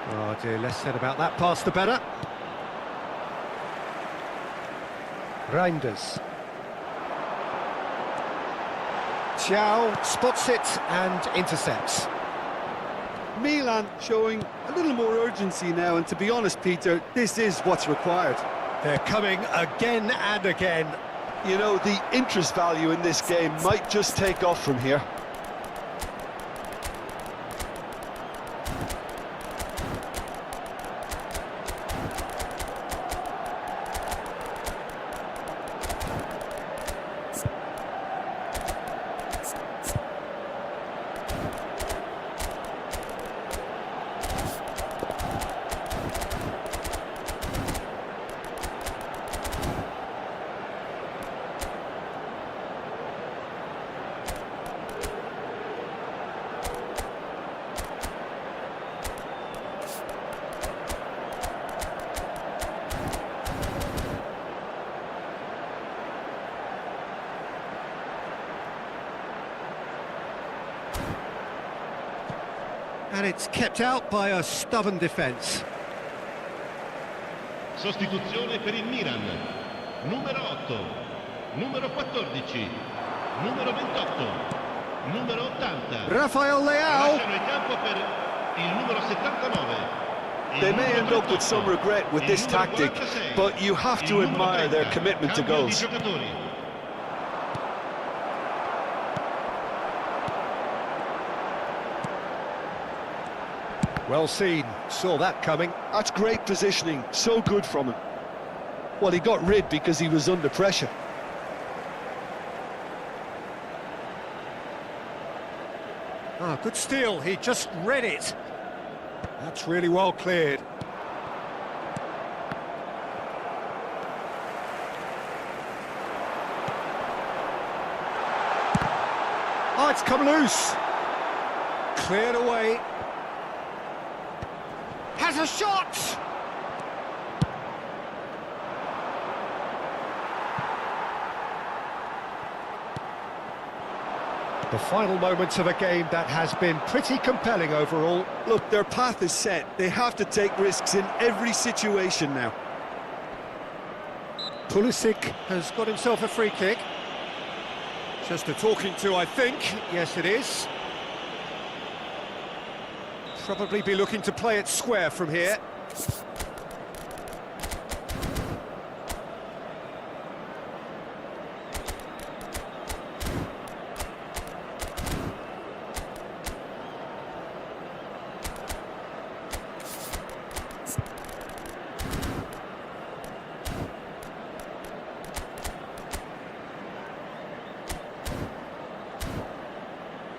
Oh dear, less said about that pass the better. Reinders. Thiaw spots it and intercepts. Milan showing a little more urgency now, and to be honest, Peter, this is what's required. They're coming again and again. You know, the interest value in this game might just take off from here. And it's kept out by a stubborn defence. Sostituzione per il Milan. Numero 8, numero 14, numero 28, numero 80. Rafael Leao. Lasciano il campo per il numero 79. They may end up with some regret with this tactic, but you have to admire their commitment to goals. Well seen, saw that coming. That's great positioning, so good from him. Well, he got rid because he was under pressure. Ah, good steal, he just read it. That's really well cleared. Oh, it's come loose. Cleared away. Has a shot! The final moments of a game that has been pretty compelling overall. Look, their path is set. They have to take risks in every situation now. Pulisic has got himself a free kick. Just a talking to, I think. Yes, it is. Probably be looking to play it square from here.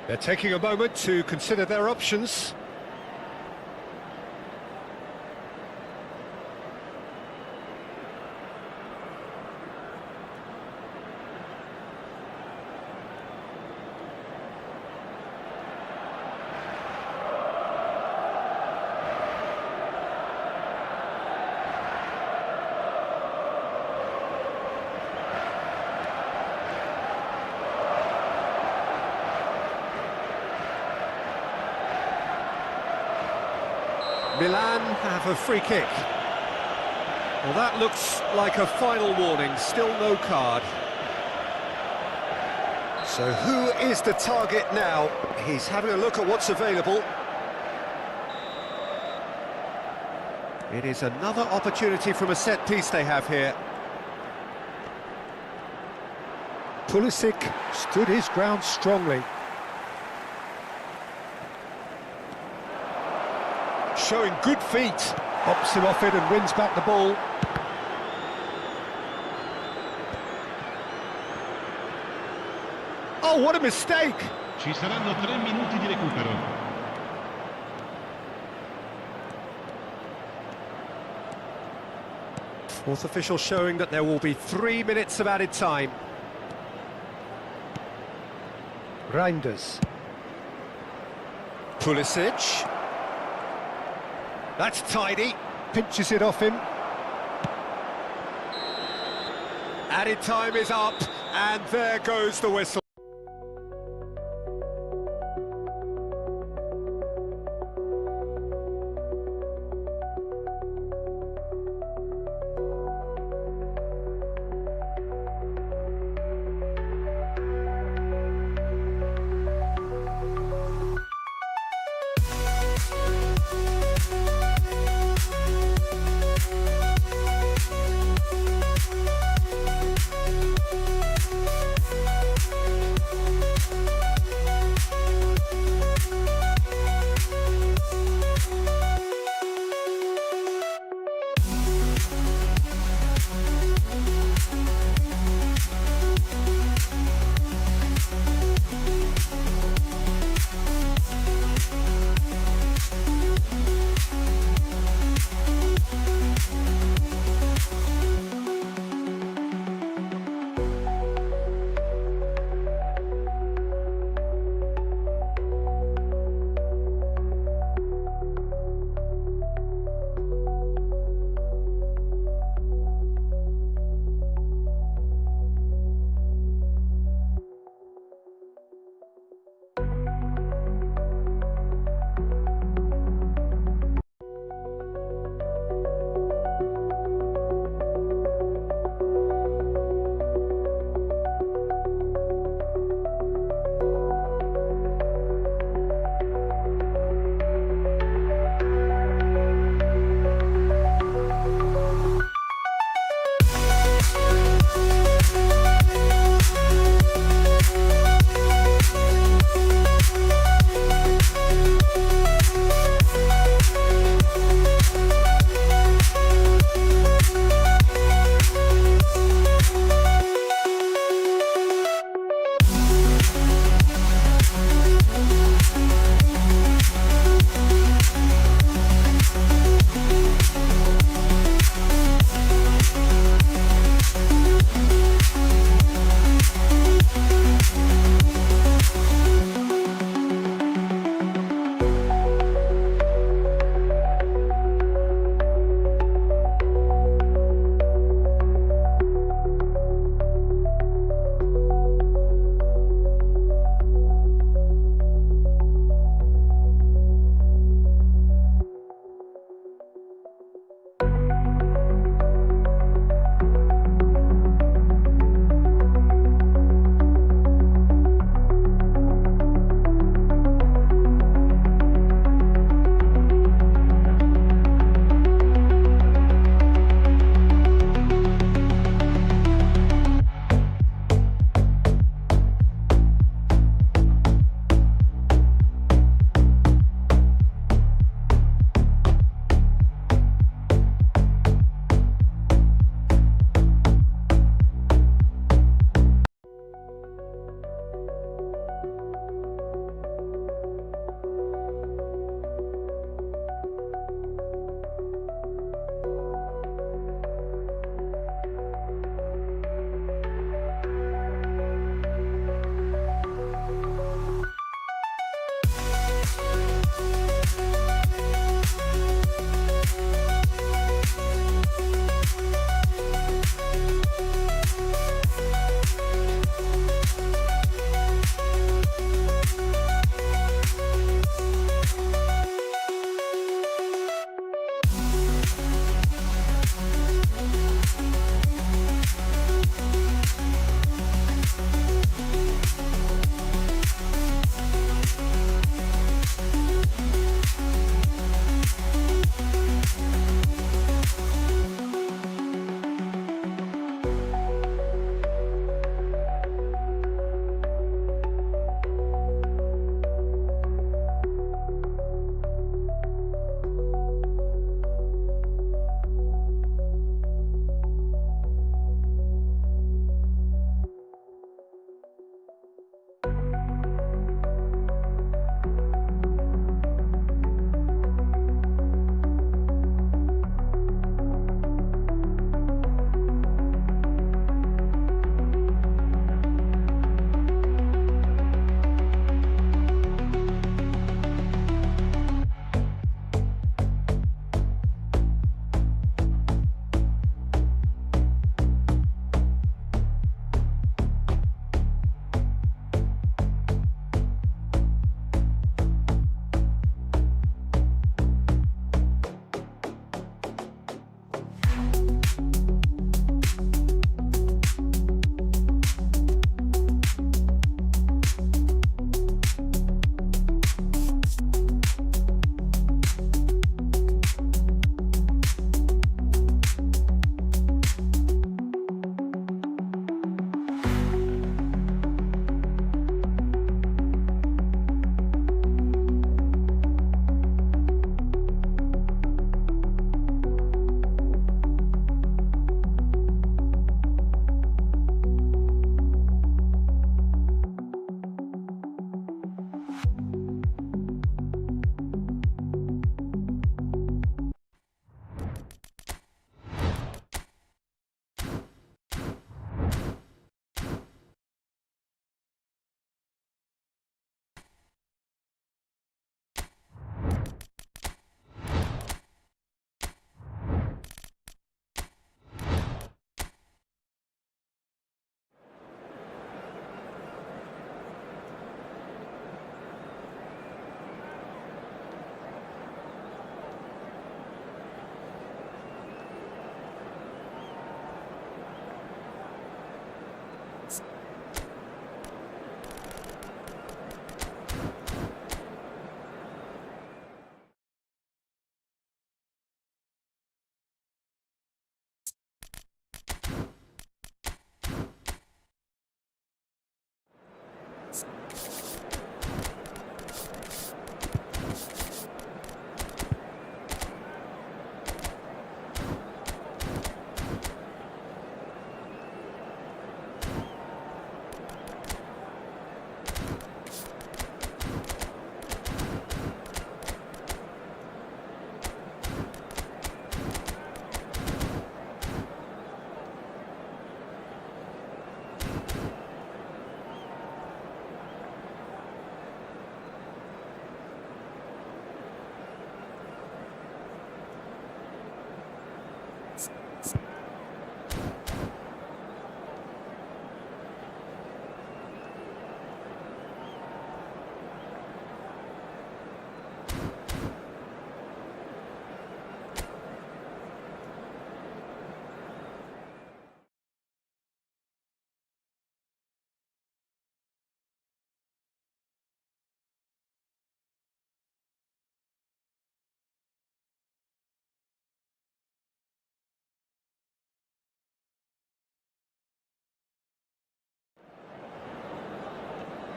They're taking a moment to consider their options. Milan have a free kick. Well, that looks like a final warning, still no card. So who is the target now? He's having a look at what's available. It is another opportunity from a set piece they have here. Pulisic stood his ground strongly. Showing good feet. Hops him off it and wins back the ball. Oh, what a mistake! Ci saranno 3 minuti di recupero. Fourth official showing that there will be 3 minutes of added time. Reinders. Pulisic. That's tidy. Pinches it off him. Added time is up, and there goes the whistle.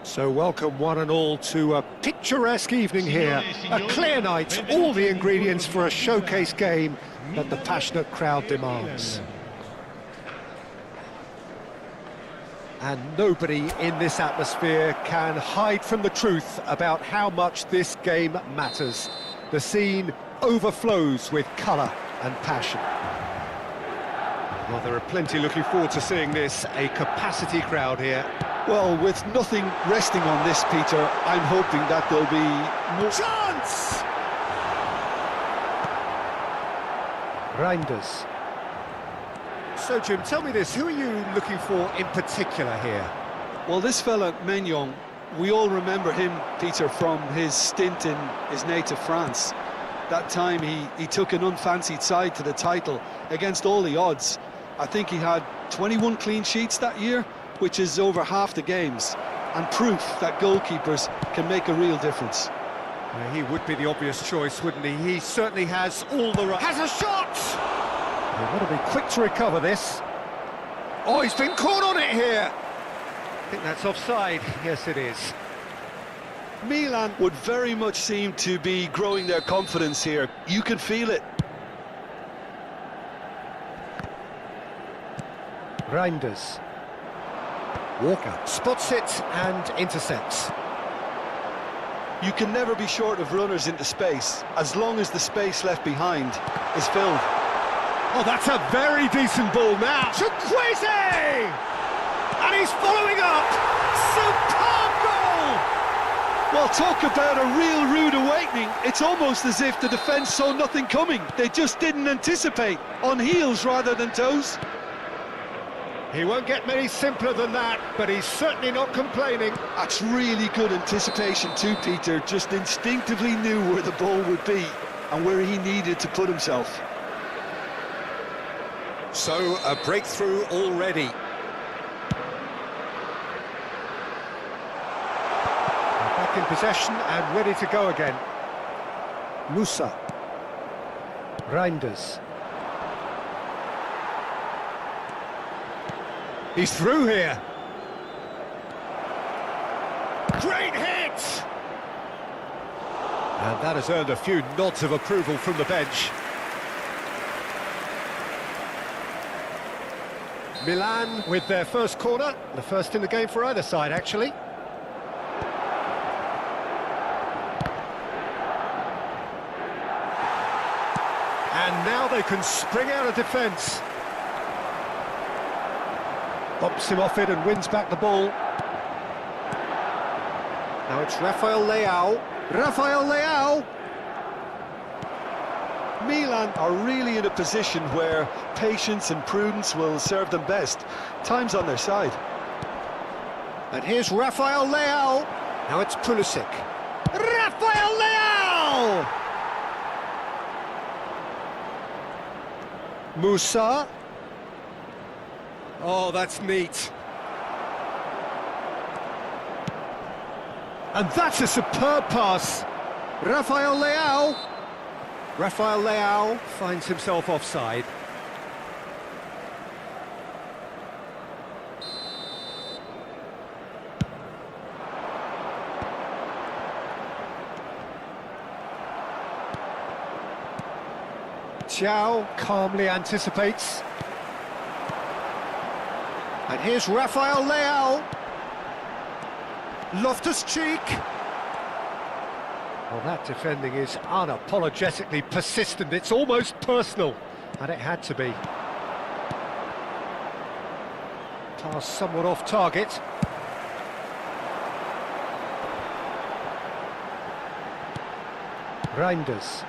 So welcome one and all to a picturesque evening here, a clear night, all the ingredients for a showcase game that the passionate crowd demands. And nobody in this atmosphere can hide from the truth about how much this game matters. The scene overflows with colour and passion. Well, there are plenty looking forward to seeing this, a capacity crowd here. Well, with nothing resting on this, Peter, I'm hoping that there'll be more... Chance! Reinders. So, Jim, tell me this, who are you looking for in particular here? Well, this fella, Maignan, we all remember him, Peter, from his stint in his native France. That time he took an unfancied side to the title against all the odds. I think he had 21 clean sheets that year, which is over half the games, and proof that goalkeepers can make a real difference. He would be the obvious choice, wouldn't he? He certainly has all the right... Has a shot! He'll want to be quick to recover this. Oh, he's been caught on it here! I think that's offside. Yes, it is. Milan would very much seem to be growing their confidence here. You can feel it. Reinders. Walker spots it and intercepts. You can never be short of runners into space, as long as the space left behind is filled. Oh, that's a very decent ball now. Chukwueze! And he's following up. Superb goal! Well, talk about a real rude awakening. It's almost as if the defence saw nothing coming. They just didn't anticipate, on heels rather than toes. He won't get many simpler than that, but he's certainly not complaining. That's really good anticipation too, Peter. Just instinctively knew where the ball would be and where he needed to put himself. So, a breakthrough already. Back in possession and ready to go again. Musa. Reinders. He's through here. Great hit! And that has earned a few nods of approval from the bench. Milan with their first corner, the first in the game for either side, actually. And now they can spring out of defence. Bumps him off it and wins back the ball. Now it's Rafael Leao. Rafael Leao! Milan are really in a position where patience and prudence will serve them best. Time's on their side. And here's Rafael Leao. Now it's Pulisic. Rafael Leao! Musa. Oh, that's neat. And that's a superb pass. Rafael Leao. Rafael Leao finds himself offside. Thiaw calmly anticipates. And here's Rafael Leao. Loftus-Cheek. Well, that defending is unapologetically persistent. It's almost personal, and it had to be. Pass somewhat off target. Reinders.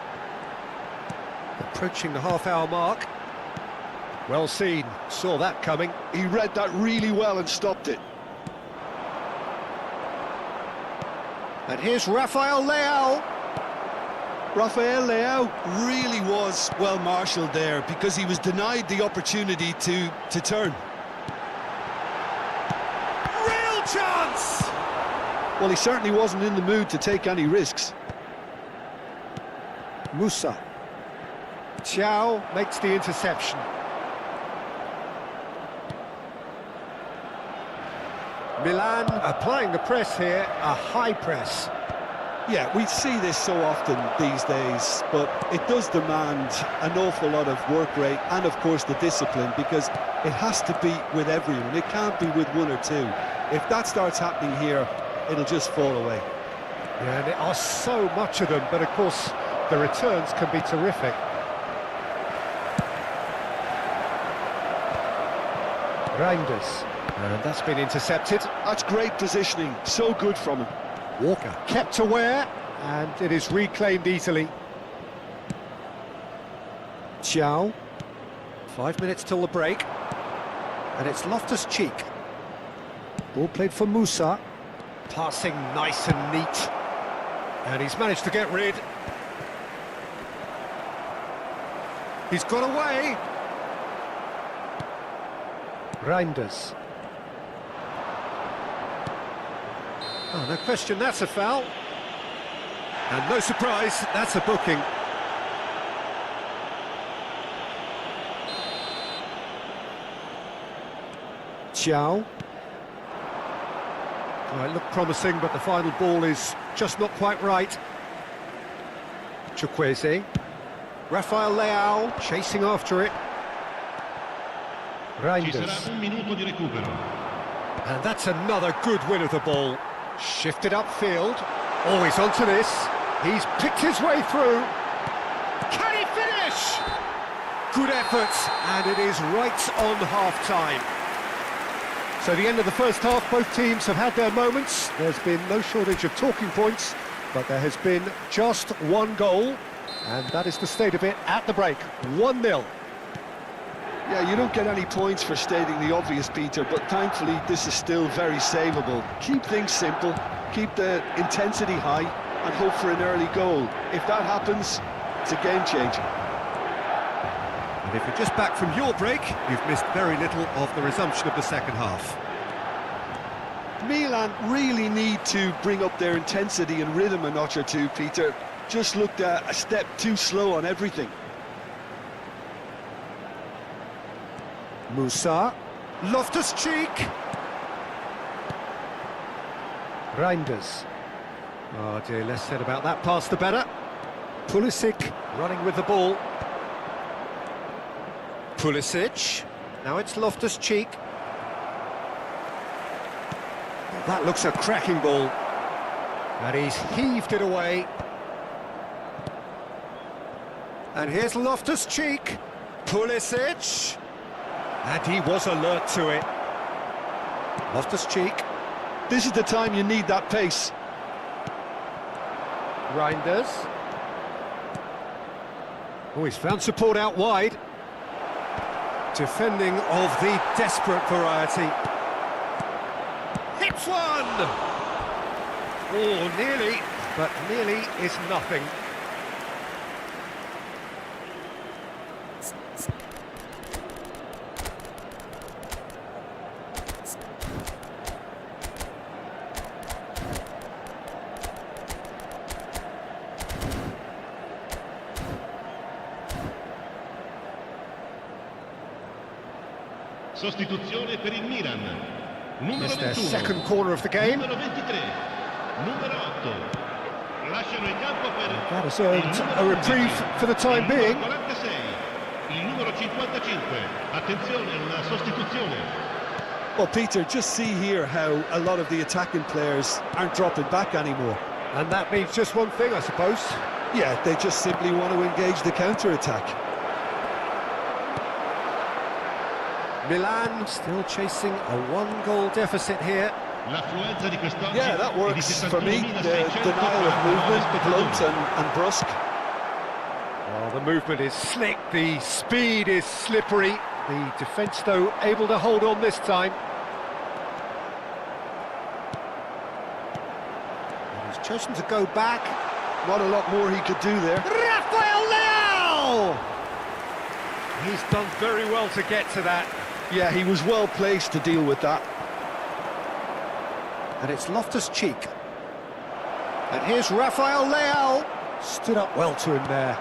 Approaching the half-hour mark. Well seen, saw that coming. He read that really well and stopped it. And here's Rafael Leao. Rafael Leao really was well marshalled there because he was denied the opportunity to turn. Real chance! Well, he certainly wasn't in the mood to take any risks. Musa. Thiaw makes the interception. Milan applying the press here, a high press. Yeah, we see this so often these days, but it does demand an awful lot of work rate and, of course, the discipline, because it has to be with everyone. It can't be with one or two. If that starts happening here, it'll just fall away. Yeah, and there are so much of them, but of course, the returns can be terrific. Reinders, and that's been intercepted. That's great positioning, so good from him. Walker kept aware, and it is reclaimed easily. Xiao, 5 minutes till the break, and it's Loftus-Cheek. Ball played for Musa, passing nice and neat, and he's managed to get rid. He's got away. Reinders. Oh, no question, that's a foul. And no surprise, that's a booking. Xiao. Oh, it looked promising, but the final ball is just not quite right. Chukwueze. Rafael Leao chasing after it. Ci Reinders. sarà un minuto di recupero. And that's another good win of the ball. Shifted upfield. Oh, he's onto this. He's picked his way through. Can he finish? Good effort, and it is right on half-time. So the end of the first half, both teams have had their moments. There's been no shortage of talking points, but there has been just one goal, and that is the state of it at the break. 1-0. Yeah, you don't get any points for stating the obvious, Peter, but thankfully this is still very savable. Keep things simple, keep the intensity high, and hope for an early goal. If that happens, it's a game changer. And if you're just back from your break, you've missed very little of the resumption of the second half. Milan really need to bring up their intensity and rhythm a notch or two, Peter. Just looked a step too slow on everything. Musa, Loftus-Cheek. Reinders. Oh dear, less said about that pass the better. Pulisic running with the ball. Pulisic. Now it's Loftus-Cheek. That looks a cracking ball. And he's heaved it away. And here's Loftus-Cheek. Pulisic. And he was alert to it. Loftus-Cheek. This is the time you need that pace. Reinders. Oh, he's found support out wide. Defending of the desperate variety. Hits one! Oh, nearly, but nearly is nothing. Sostituzione per il Milan. Numero It's their 21. second corner of the game. Numero 23. Numero 8. Lasciano il campo per That has earned a reprieve for the time il being. numero 46. Il numero 55. Attenzione, una sostituzione. Well, Peter, just see here how a lot of the attacking players aren't dropping back anymore. And that means just one thing, I suppose. Yeah, they just simply want to engage the counter-attack. Milan still chasing a one-goal deficit here. L'affluenza di quest'oggi Yeah, that è di works for me. The 71.600 denial of movement, blunt and brusque. Well, the movement is slick, the speed is slippery. The defence, though, able to hold on this time. And he's chosen to go back. Not a lot more he could do there. Rafael Leao! He's done very well to get to that. Yeah, he was well placed to deal with that. And it's Loftus-Cheek. And here's Rafael Leao. Stood up well to him there.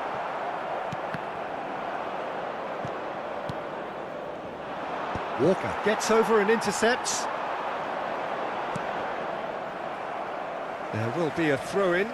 Walker gets over and intercepts. There will be a throw-in.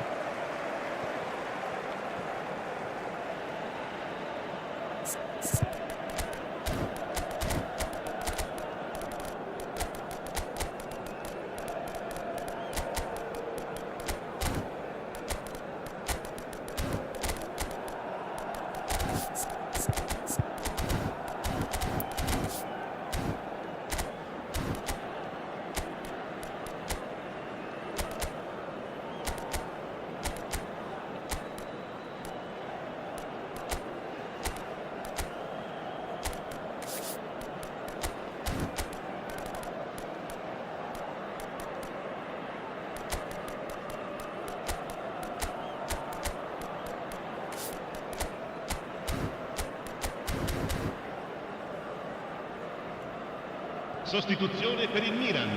Sostituzione per il Milan,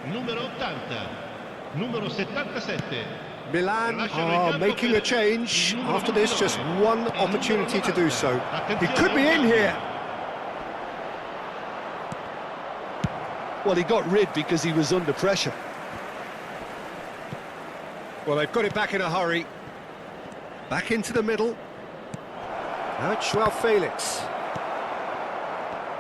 numero 80, numero 77. Milan are making a change. After this, just one opportunity to do so. He could be in here. Well, he got rid because he was under pressure. Well, they've got it back in a hurry. Back into the middle. Now it's Joao Felix.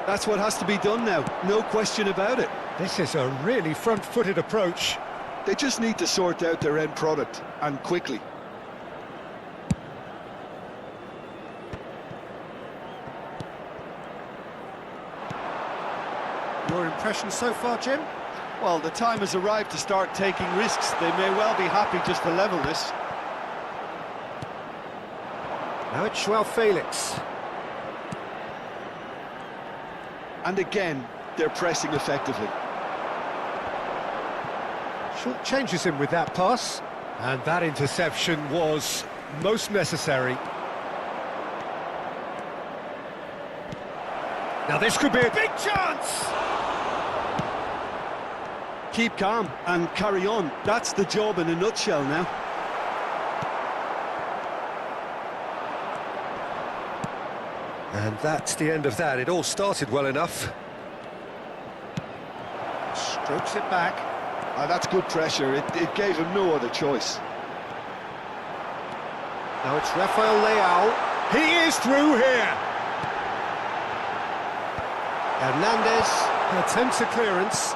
That's what has to be done now, no question about it. This is a really front-footed approach. They just need to sort out their end product, and quickly. Your impression so far, Jim? Well, the time has arrived to start taking risks. They may well be happy just to level this. Now it's Joao Felix. And again, they're pressing effectively. Short changes him with that pass. And that interception was most necessary. Now this could be a big chance! Keep calm and carry on. That's the job in a nutshell now. And that's the end of that. It all started well enough. Strokes it back. That's good pressure. It gave him no other choice. Now it's Rafael Leao. He is through here. Hernandez attempts a clearance.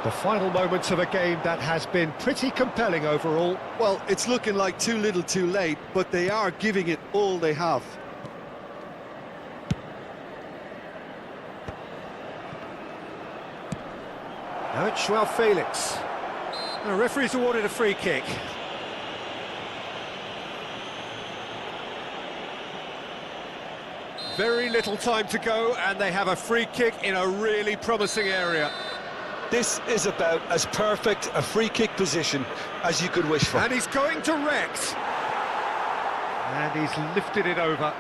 The final moments of a game that has been pretty compelling overall. Well, it's looking like too little too late, but they are giving it all they have. Now it's Joao Felix. The referee's awarded a free kick. Very little time to go, and they have a free kick in a really promising area. This is about as perfect a free kick position as you could wish for. And he's going direct. And he's lifted it over.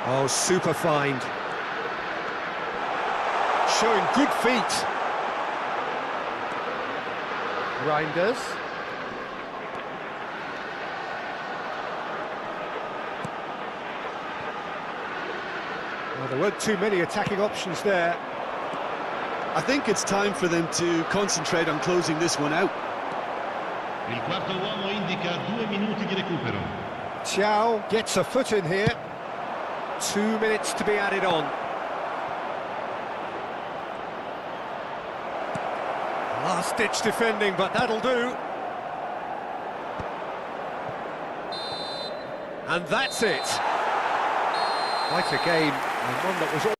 Oh, super find. Showing good feet. Reinders. Well, there weren't too many attacking options there. I think it's time for them to concentrate on closing this one out. Il quarto uomo indica 2 minuti di recupero. Thiaw gets a foot in here. 2 minutes to be added on. Last-ditch defending, but that'll do. And that's it. Quite a game, and one that was all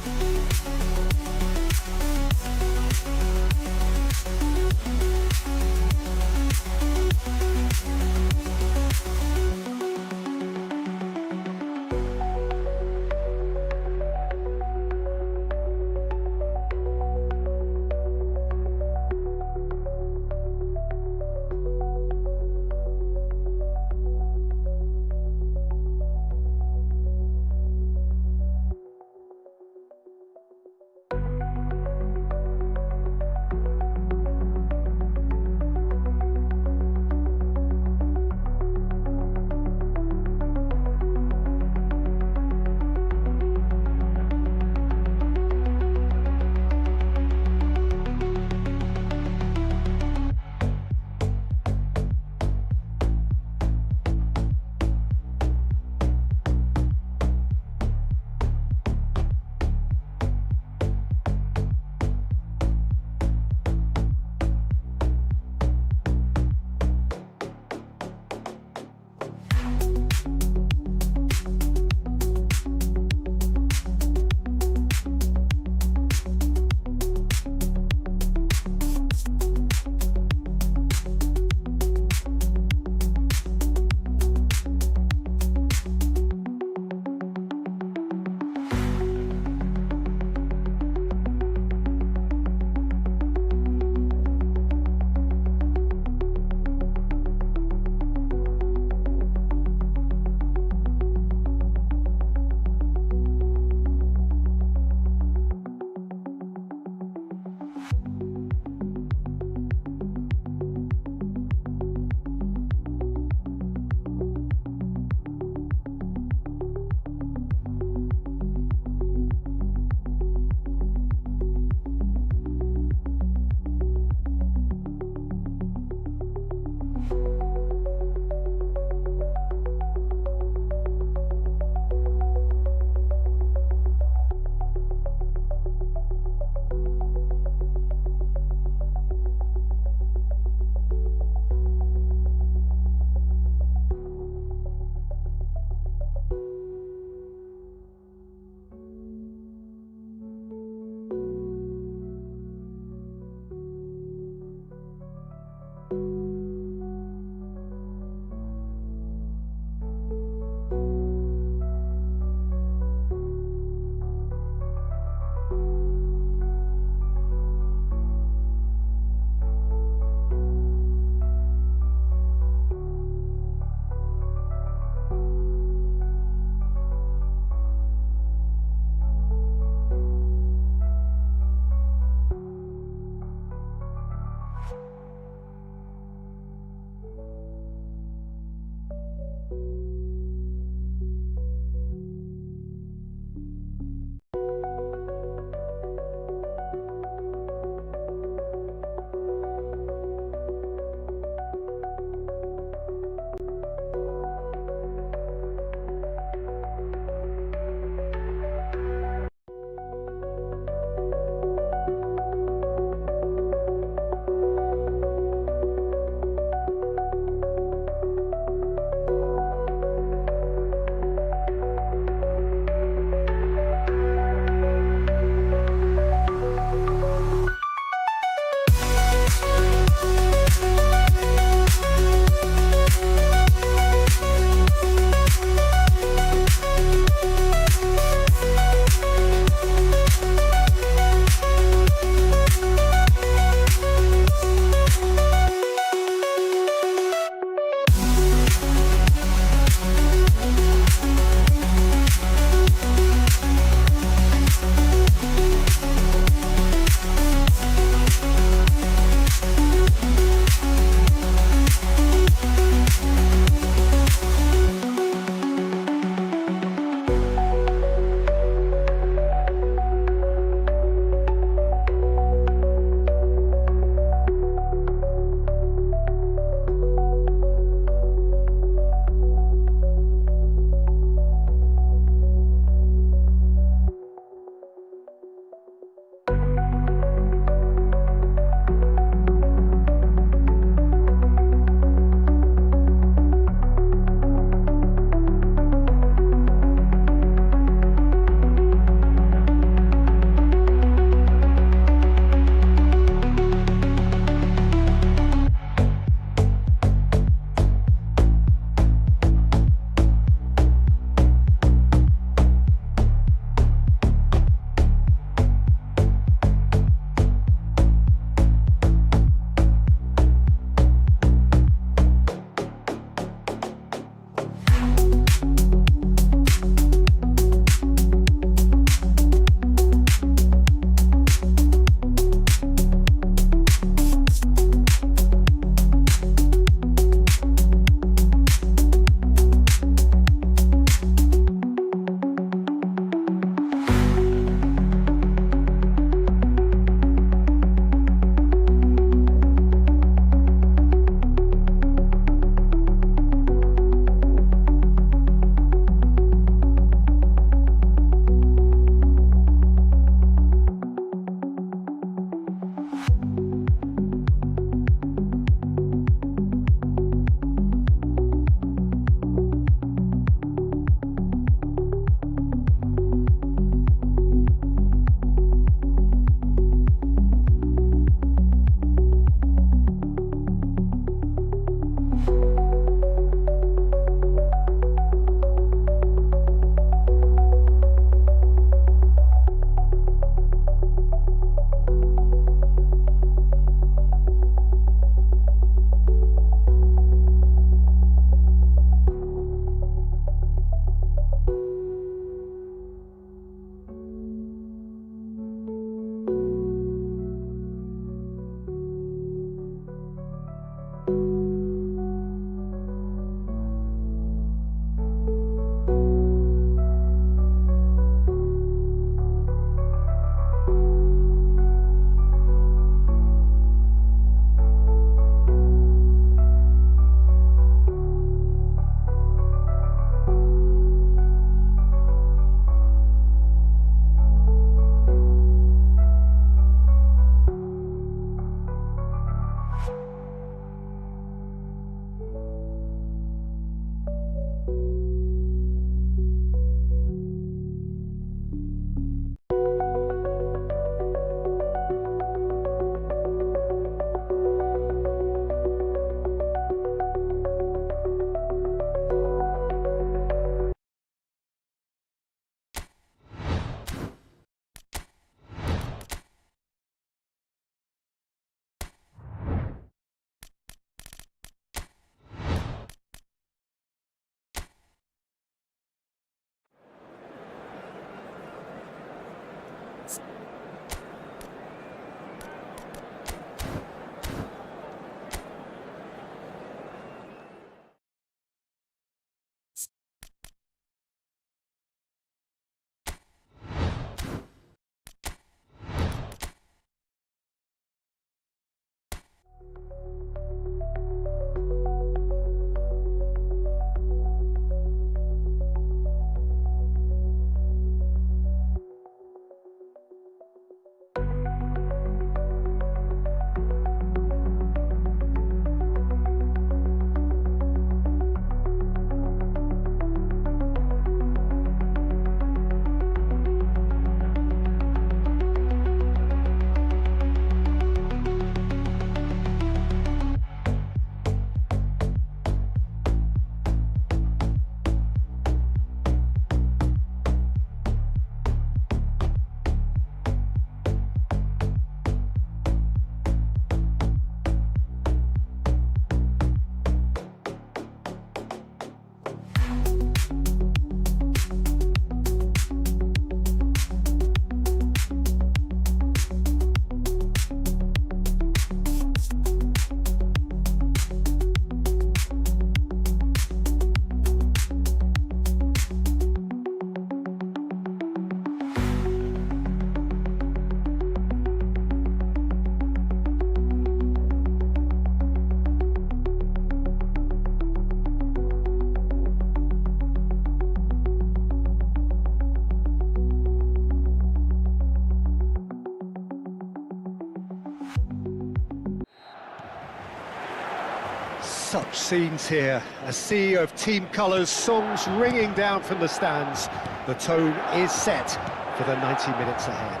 Such scenes here, a sea of team colours, songs ringing down from the stands. The tone is set for the 90 minutes ahead.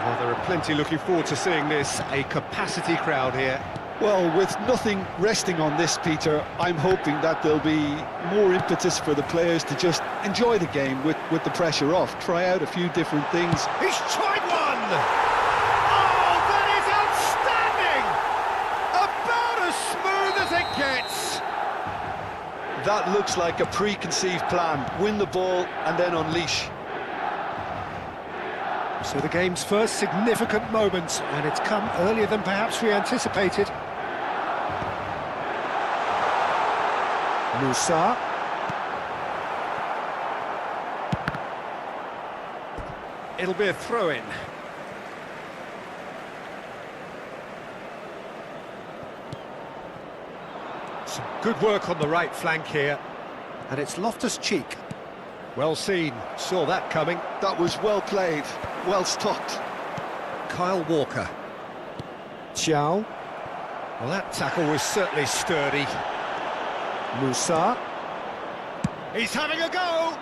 Well, there are plenty looking forward to seeing this, a capacity crowd here. Well, with nothing resting on this, Peter, I'm hoping that there'll be more impetus for the players to just enjoy the game with the pressure off, try out a few different things. He's tried one! Oh, that is outstanding! About as smooth as it gets! That looks like a preconceived plan. Win the ball and then unleash. So the game's first significant moment, and it's come earlier than perhaps we anticipated. Musa. It'll be a throw-in. Some good work on the right flank here. And it's Loftus-Cheek. Well seen, saw that coming. That was well played, well stopped. Kyle Walker. Chow. Well, that tackle was certainly sturdy. Musa. He's having a go!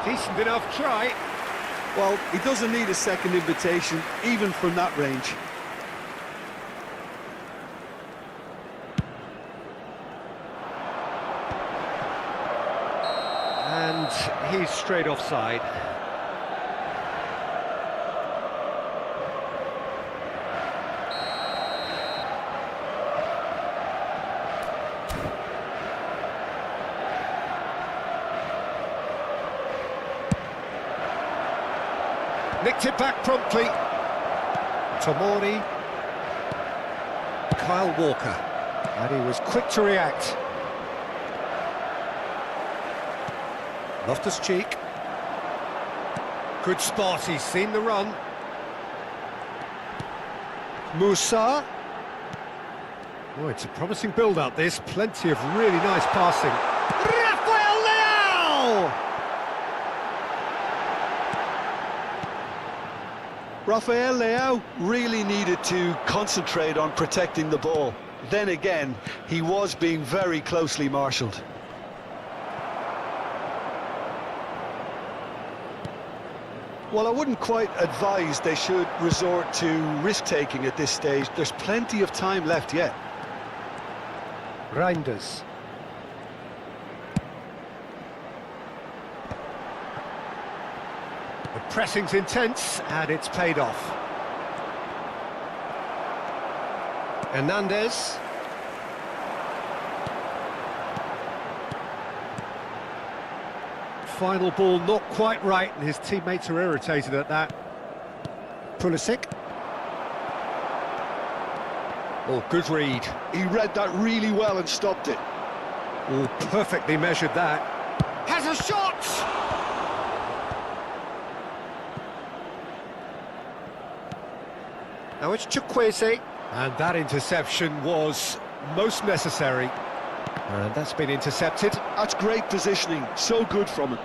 Decent enough try. Well, he doesn't need a second invitation, even from that range. And he's straight offside. Nicked it back promptly. Tomori. Kyle Walker. And he was quick to react. Loftus-Cheek. Good spot, he's seen the run. Musa. Oh, it's a promising build-up, this. Plenty of really nice passing. Rafael Leao! Rafael Leao really needed to concentrate on protecting the ball. Then again, he was being very closely marshalled. Well, I wouldn't quite advise they should resort to risk-taking at this stage. There's plenty of time left yet. Reinders. The pressing's intense, and it's paid off. Hernandez. Final ball not quite right, and his teammates are irritated at that. Pulisic. Oh, good read. He read that really well and stopped it. Oh, perfectly measured that. Has a shot! Now it's Chukwueze. And that interception was most necessary. And that's been intercepted. That's great positioning, so good from him.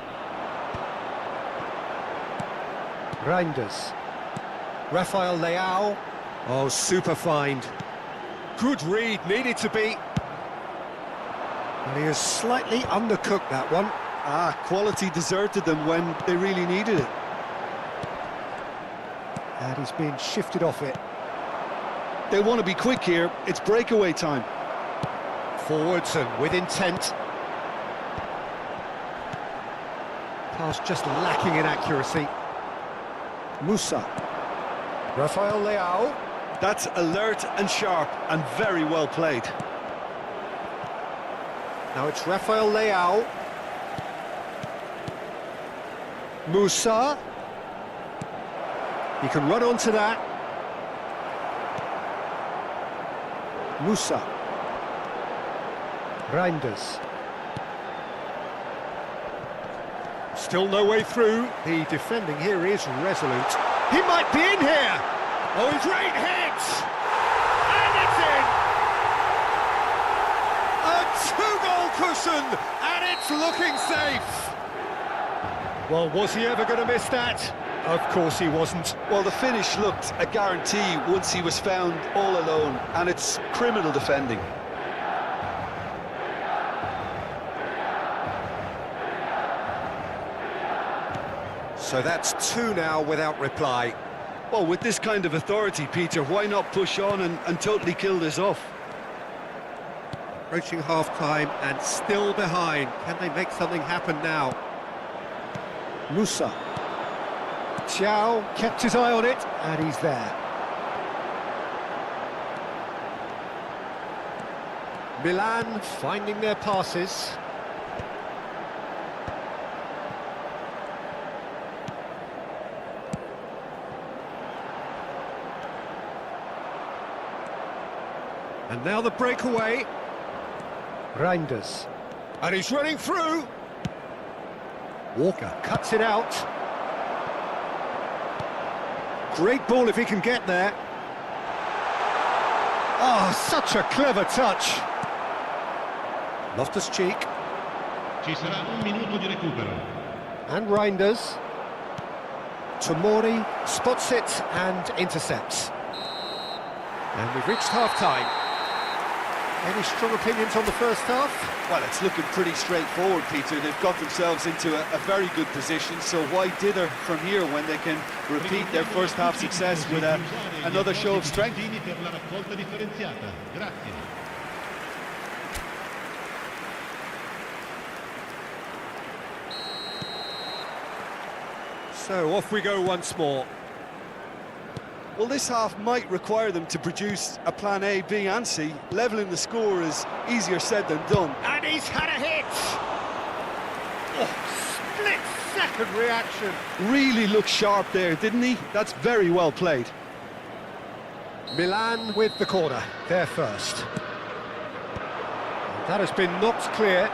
Reinders. Rafael Leao. Oh, super find. Good read, needed to be. And he has slightly undercooked that one. Quality deserted them when they really needed it. And he's being shifted off it. They want to be quick here, it's breakaway time. Forwards and with intent. Pass just lacking in accuracy. Musa. Rafael Leao. That's alert and sharp and very well played. Now it's Rafael Leao. Musa. He can run onto that. Musa. Reinders. Still no way through. The defending here is resolute. He might be in here. Oh, he's great hit! And it's in! A two-goal cushion, and it's looking safe. Well, was he ever going to miss that? Of course he wasn't. Well, the finish looked a guarantee once he was found all alone, and it's criminal defending. So that's 2 now without reply. Well, with this kind of authority, Peter, why not push on and totally kill this off? Approaching half-time and still behind. Can they make something happen now? Musa. Xiao kept his eye on it, and he's there. Milan finding their passes. And now the breakaway. Reinders. And he's running through. Walker cuts it out. Great ball if he can get there. Oh, such a clever touch. Loftus-Cheek. Ci sarà un minuto di recupero. And Reinders. Tomori spots it and intercepts. And we've reached half-time. Any strong opinions on the first half? Well, it's looking pretty straightforward, Peter. They've got themselves into a very good position, so why dither from here when they can repeat their first half success with another show of strength? So off we go once more. Well, this half might require them to produce a plan A, B and C. Levelling the score is easier said than done. And he's had a hit! Oh, split-second reaction. Really looked sharp there, didn't he? That's very well played. Milan with the corner, they're first. That has been knocked clear.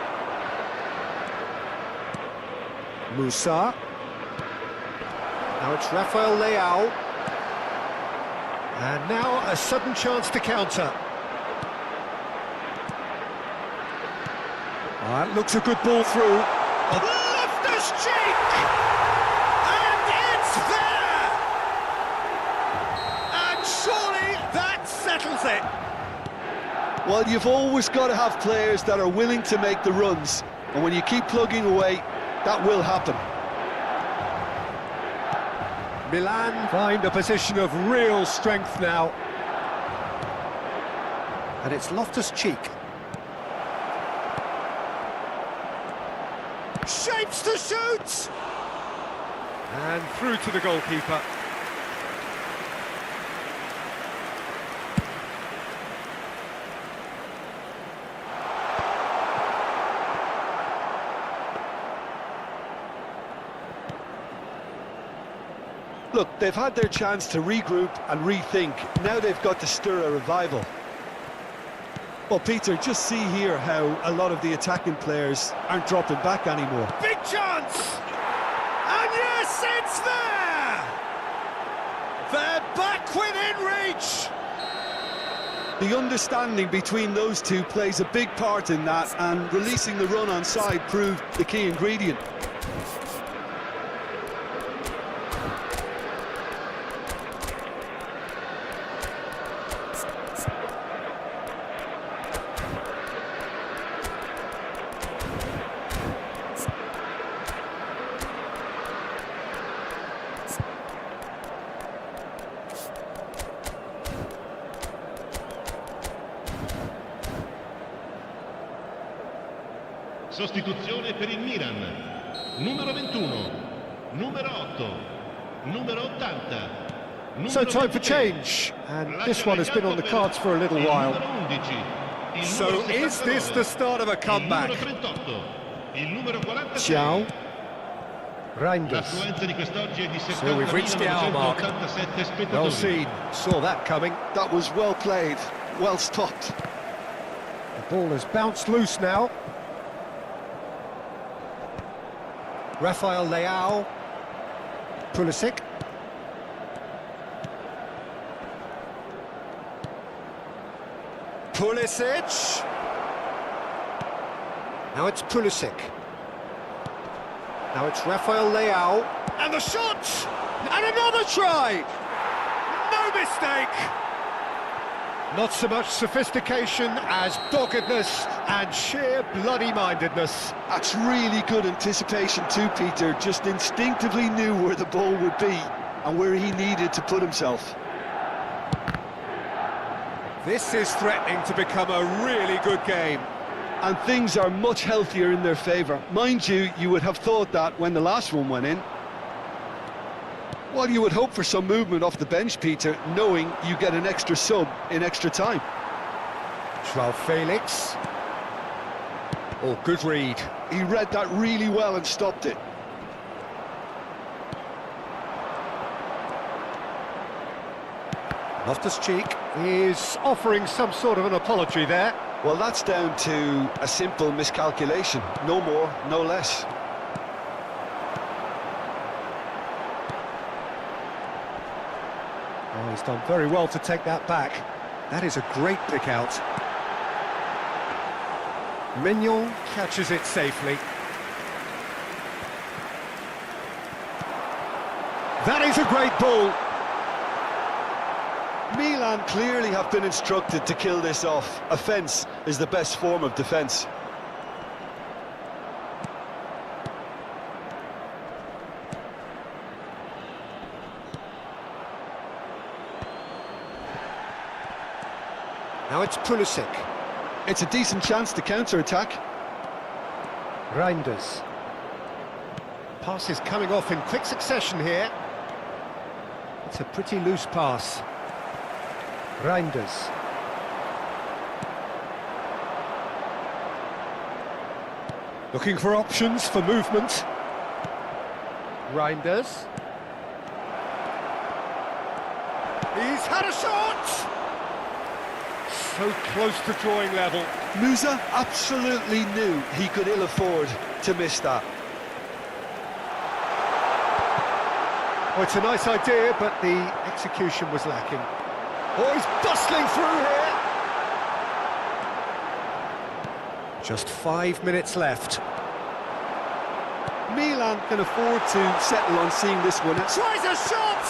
Musa. Now it's Rafael Leao. And now a sudden chance to counter. That looks a good ball through. Loftus-Cheek! And it's there! And surely that settles it. Well, you've always got to have players that are willing to make the runs. And when you keep plugging away, that will happen. Milan find a position of real strength now. And it's Loftus-Cheek. Shapes to shoot! And through to the goalkeeper. Look, they've had their chance to regroup and rethink. Now they've got to stir a revival. Well, Peter, just see here how a lot of the attacking players aren't dropping back anymore. Big chance! And yes, it's there! They're back within reach! The understanding between those two plays a big part in that, and releasing the run on side proved the key ingredient. Sostituzione per il Milan. Numero 21, numero 8, numero 80. So time for change, and this one has been on the cards for a little while. So is this the start of a comeback? Xiao. Reinders. So we've reached the hour mark. Well seen, saw that coming. That was well played, well stopped. The ball has bounced loose now. Rafael Leao. Pulisic. Pulisic. Now it's Pulisic. Now it's Rafael Leao. And the shot! And another try! No mistake! Not so much sophistication as doggedness and sheer bloody-mindedness. That's really good anticipation too, Peter. Just instinctively knew where the ball would be and where he needed to put himself. This is threatening to become a really good game. And things are much healthier in their favour. Mind you, you would have thought that when the last one went in. Well, you would hope for some movement off the bench, Peter, knowing you get an extra sub in extra time. Joao Felix. Oh, good read. He read that really well and stopped it. Loftus-Cheek is offering some sort of an apology there. Well, that's down to a simple miscalculation. No more, no less. Oh, he's done very well to take that back. That is a great pick out. Mignon catches it safely. That is a great ball. Milan clearly have been instructed to kill this off. Offence is the best form of defence. Now it's Pulisic. It's a decent chance to counter-attack. Reinders. Pass is coming off in quick succession here. It's a pretty loose pass. Reinders. Looking for options for movement. Reinders. He's had a shot! So close to drawing level. Musa absolutely knew he could ill afford to miss that. Oh, it's a nice idea, but the execution was lacking. Oh, he's bustling through here! Just 5 minutes left. Milan can afford to settle on seeing this one. Tries a shot!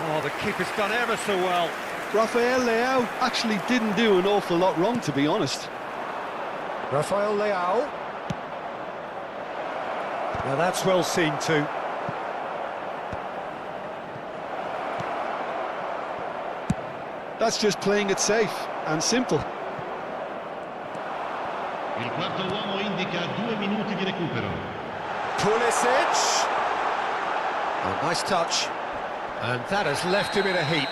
Oh, the keeper's done ever so well. Rafael Leao actually didn't do an awful lot wrong, to be honest. Rafael Leao. Now that's well seen too. That's just playing it safe and simple. Il quarto uomo indica 2 minuti di recupero. Pulisic. Oh, nice touch. And that has left him in a heap.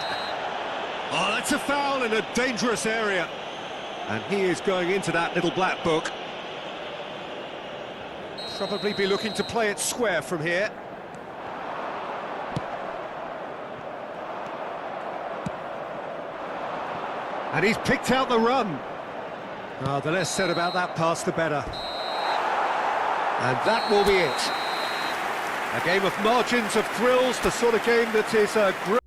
Oh, that's a foul in a dangerous area. And he is going into that little black book. Probably be looking to play it square from here. And he's picked out the run. Oh, the less said about that pass, the better. And that will be it. A game of margins, of thrills, the sort of game that is a great...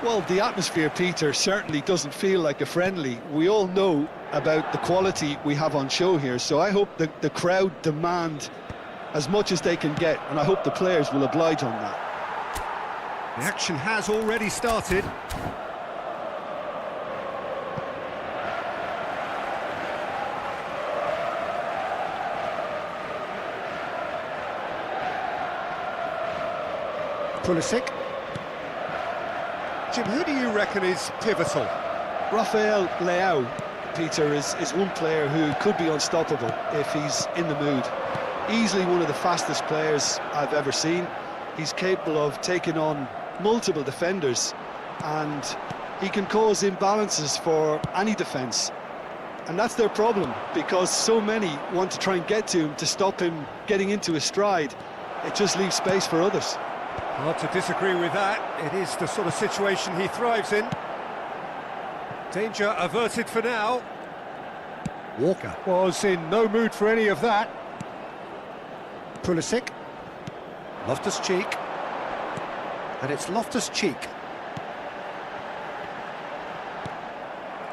Well, the atmosphere, Peter, certainly doesn't feel like a friendly. We all know about the quality we have on show here, so I hope that the crowd demand as much as they can get, and I hope the players will oblige on that. The action has already started. Pulisic. Jim, who do you reckon is pivotal? Rafael Leao, Peter, is one player who could be unstoppable if he's in the mood. Easily one of the fastest players I've ever seen. He's capable of taking on multiple defenders, and he can cause imbalances for any defence. And that's their problem, because so many want to try and get to him to stop him getting into his stride. It just leaves space for others. Hard to disagree with that. It is the sort of situation he thrives in. Danger averted for now. Walker was in no mood for any of that. Pulisic. Loftus-Cheek. And it's Loftus-Cheek.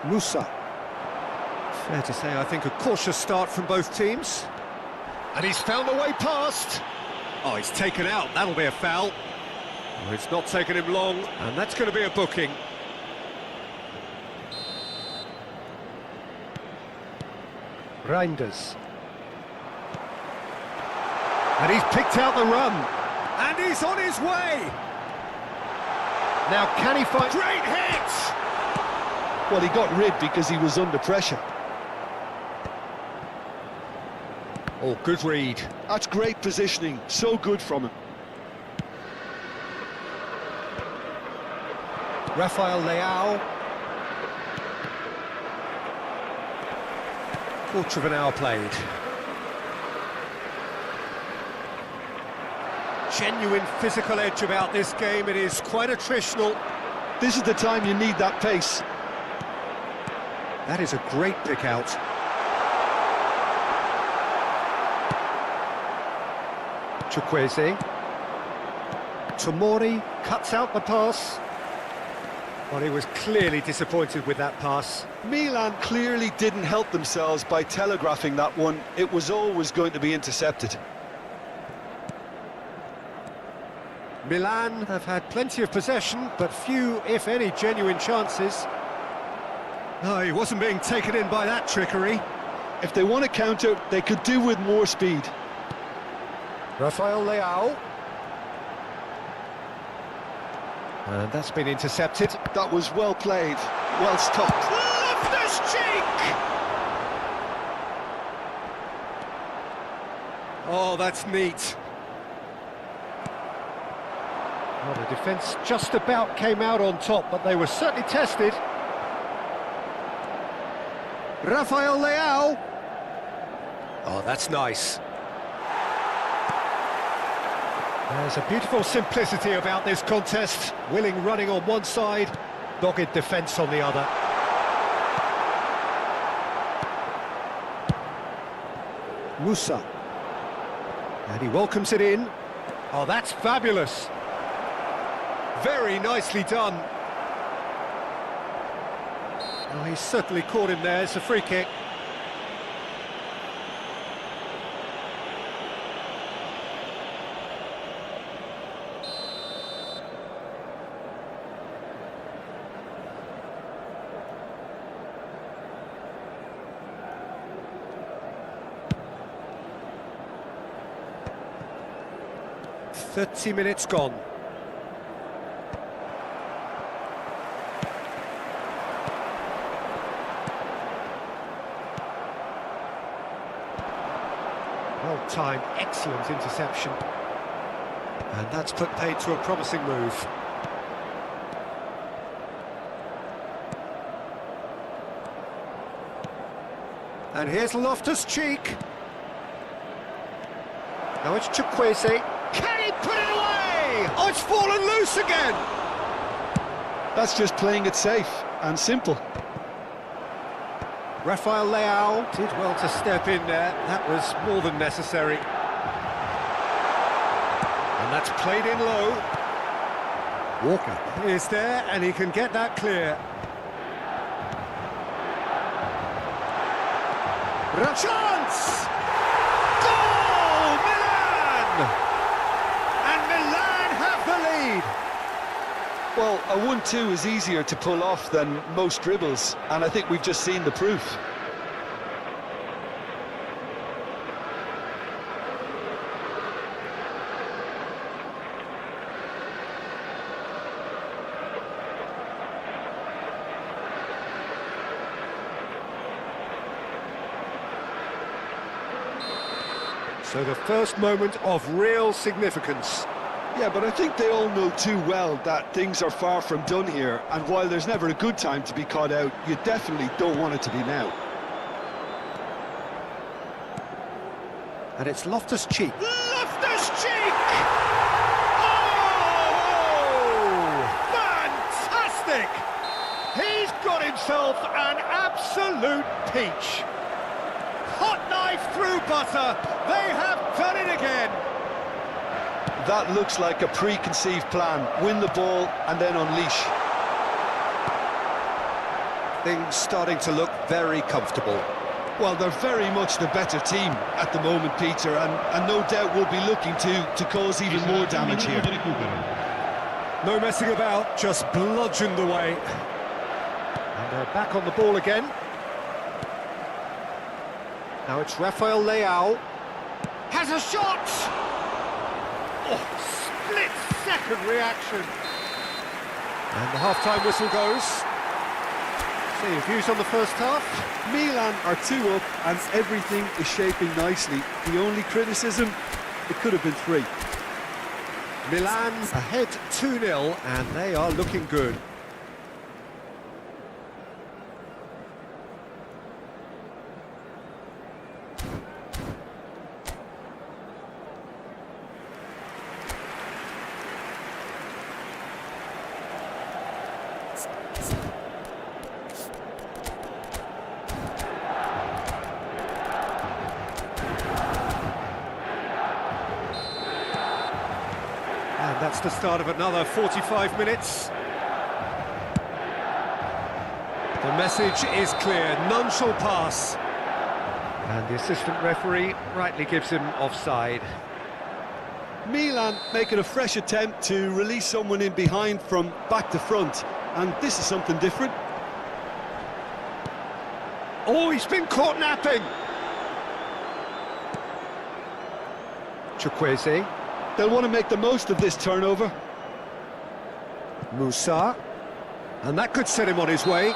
Musa. Fair to say, I think, a cautious start from both teams. And he's found a way past. Oh, he's taken out. That'll be a foul. Well, it's not taken him long, and that's going to be a booking. Reinders. And he's picked out the run. And he's on his way. Now, can he find... Great hit! Well, he got rid because he was under pressure. Oh, good read. That's great positioning. So good from him. Rafael Leao. Quarter of an hour played. Genuine physical edge about this game. It is quite attritional. This is the time you need that pace. That is a great pick out. Chukwueze. Tomori cuts out the pass. Well, he was clearly disappointed with that pass. Milan clearly didn't help themselves by telegraphing that one. It was always going to be intercepted. Milan have had plenty of possession, but few, if any, genuine chances. No, he wasn't being taken in by that trickery. If they want to counter, they could do with more speed. Rafael Leao. And that's been intercepted. That was well played, well stopped. Loftus-Cheek! Oh, that's neat. Well, the defence just about came out on top, but they were certainly tested. Rafael Leao. Oh, that's nice. There's a beautiful simplicity about this contest. Willing running on one side, dogged defence on the other. Musa. And he welcomes it in. Oh, that's fabulous. Very nicely done. Oh, he's certainly caught him there. It's a free kick. "30 minutes gone." Well-timed, excellent interception. And that's put paid to a promising move. And here's Loftus-Cheek. Now it's Chukwueze. Can he put it away? Oh, it's fallen loose again! That's just playing it safe and simple. Rafael Leao did well to step in there. That was more than necessary. And that's played in low. Walker is there, and he can get that clear. Chance! Goal! Milan! And Milan have the lead. Well, a 1-2 is easier to pull off than most dribbles, and I think we've just seen the proof. So the first moment of real significance. Yeah, but I think they all know too well that things are far from done here, and while there's never a good time to be caught out, you definitely don't want it to be now. And it's Loftus-Cheek. Loftus-Cheek! Oh! Fantastic! He's got himself an absolute peach. Hot knife through butter. They have done it again. That looks like a preconceived plan. Win the ball and then unleash. Things starting to look very comfortable. Well, they're very much the better team at the moment, Peter, and no doubt will be looking to cause even more damage here. No messing about, just bludgeoned away. And they're back on the ball again. Now it's Rafael Leao. Has a shot! Oh, split-second reaction. And the half-time whistle goes. So your views on the first half? Milan are 2 up and everything is shaping nicely. The only criticism, it could have been 3. Milan ahead 2-0 and they are looking good. And that's the start of another 45 minutes. The message is clear, none shall pass. And the assistant referee rightly gives him offside. Milan making a fresh attempt to release someone in behind from back to front, and this is something different. Oh, he's been caught napping! Chukwueze. They'll want to make the most of this turnover. Musa. And that could set him on his way.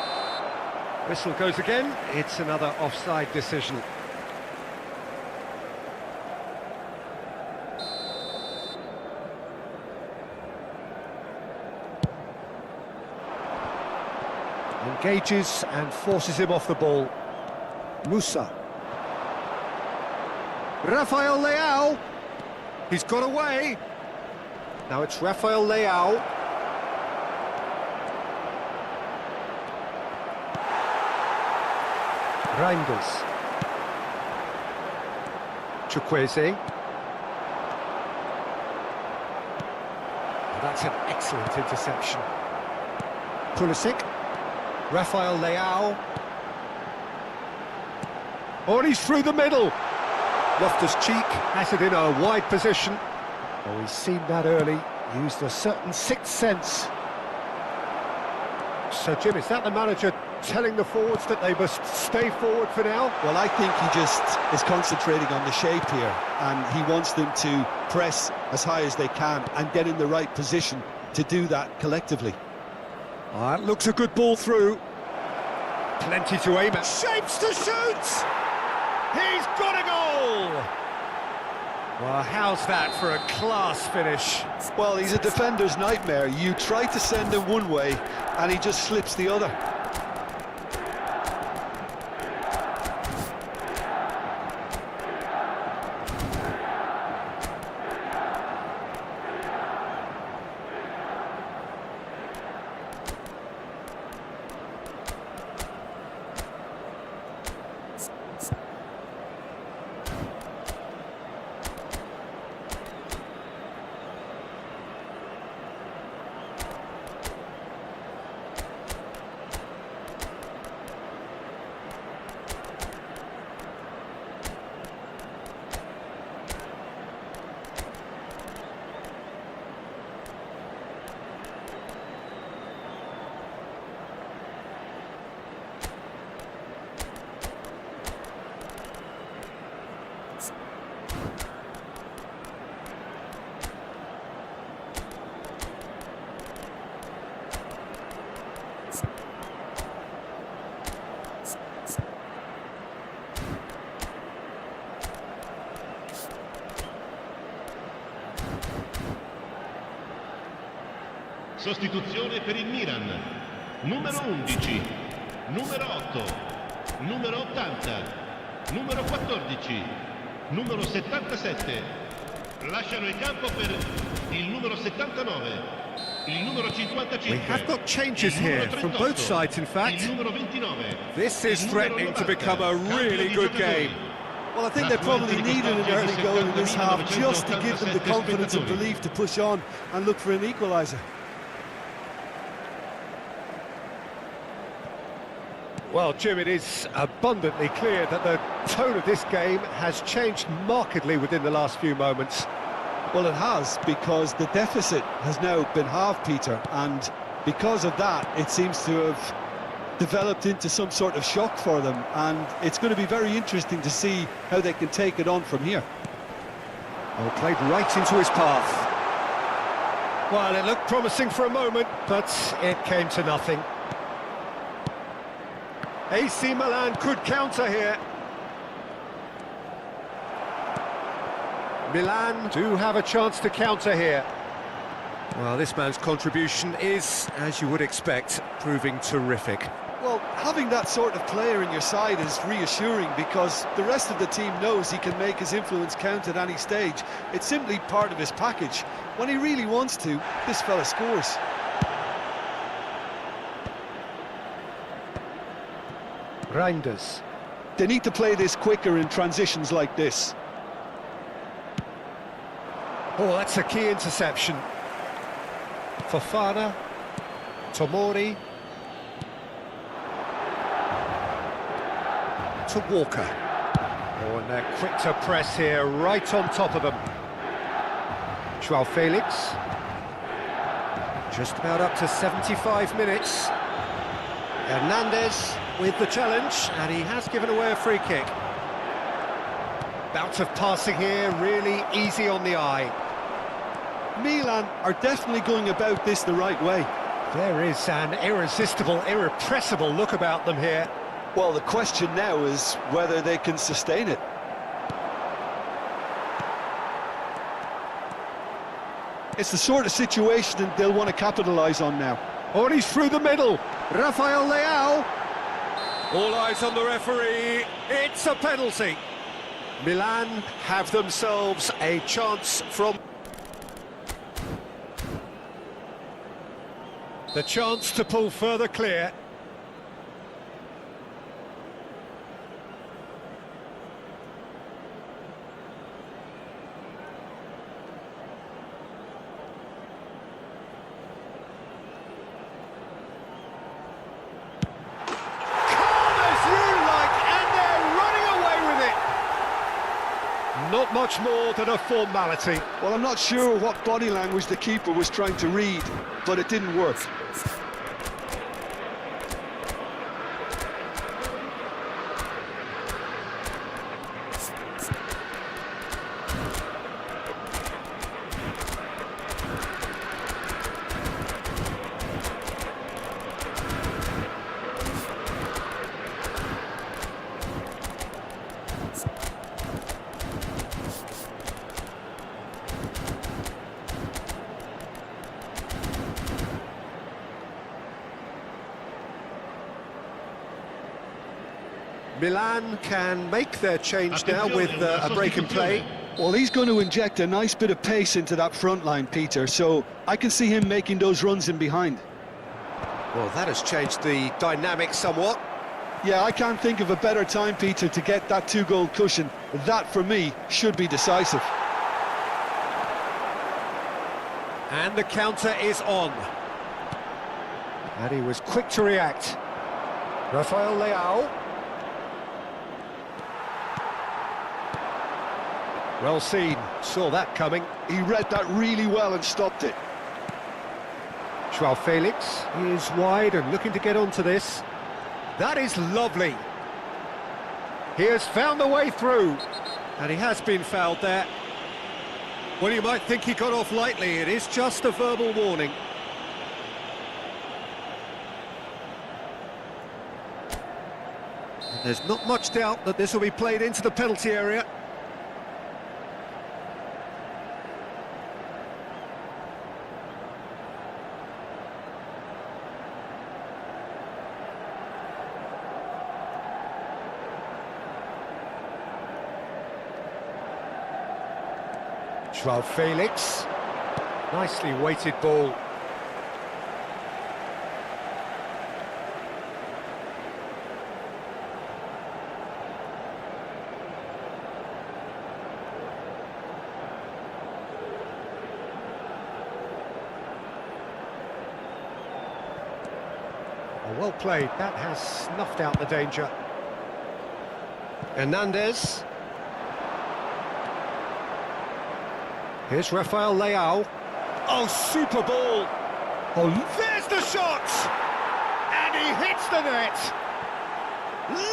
Whistle goes again. It's another offside decision. Engages and forces him off the ball. Musa. Rafael Leao. He's got away. Now it's Rafael Leao. Reinders. Chukwueze. That's an excellent interception. Pulisic. Rafael Leao. Oh, and he's through the middle. Loftus-Cheek has it in a wide position. Oh, he's seen that early, used a certain sixth sense. So, Jim, is that the manager telling the forwards that they must stay forward for now? Well, I think he just is concentrating on the shape here, and he wants them to press as high as they can and get in the right position to do that collectively. That looks a good ball through. Plenty to aim at. Shapes to shoot! He's got a goal! Well, how's that for a class finish? Well, he's a defender's nightmare. You try to send him one way, and he just slips the other. Sostituzione per il Milan. Numero 11, numero 8, numero 80, numero 14, numero 77. Lasciano il campo per il numero 79, il numero 55. We have got changes here from both sides, in fact. Il numero 29. This is threatening to become a really good game. Well, I think they probably needed an early goal in this half just to give them the confidence and belief to push on and look for an equaliser. Well, Jim, it is abundantly clear that the tone of this game has changed markedly within the last few moments. Well, it has, because the deficit has now been halved, Peter, and because of that, it seems to have developed into some sort of shock for them, and it's going to be very interesting to see how they can take it on from here. Well, played right into his path. Well, it looked promising for a moment, but it came to nothing. AC Milan could counter here. Milan do have a chance to counter here. Well, this man's contribution is, as you would expect, proving terrific. Well, having that sort of player in your side is reassuring, because the rest of the team knows he can make his influence count at any stage. It's simply part of his package. When he really wants to, this fella scores. Reinders. They need to play this quicker in transitions like this. Oh, that's a key interception. Fofana. Tomori. To Walker. Oh, and they're quick to press here, right on top of them. Joao Felix. Just about up to 75 minutes. Hernandez with the challenge, and he has given away a free kick. Bout of passing here, really easy on the eye. Milan are definitely going about this the right way. There is an irresistible, irrepressible look about them here. Well, the question now is whether they can sustain it. It's the sort of situation that they'll want to capitalise on now. Oh, and he's through the middle. Rafael Leao. All eyes on the referee. It's a penalty. Milan have themselves a chance from... the chance to pull further clear. Not much more than a formality. Well, I'm not sure what body language the keeper was trying to read, but it didn't work. Milan can make their change now with a break in play. Well, he's going to inject a nice bit of pace into that front line, Peter, so I can see him making those runs in behind. Well, that has changed the dynamic somewhat. Yeah, I can't think of a better time, Peter, to get that two-goal cushion. That, for me, should be decisive. And the counter is on. And he was quick to react. Rafael Leao. Well seen, saw that coming. He read that really well and stopped it. Joao Felix is wide and looking to get onto this. That is lovely. He has found the way through. And he has been fouled there. Well, you might think he got off lightly. It is just a verbal warning. And there's not much doubt that this will be played into the penalty area. Joao Felix. Nicely weighted ball. Well played, that has snuffed out the danger. Hernandez. Here's Rafael Leao. Oh, super ball! Oh, There's the shot! And he hits the net!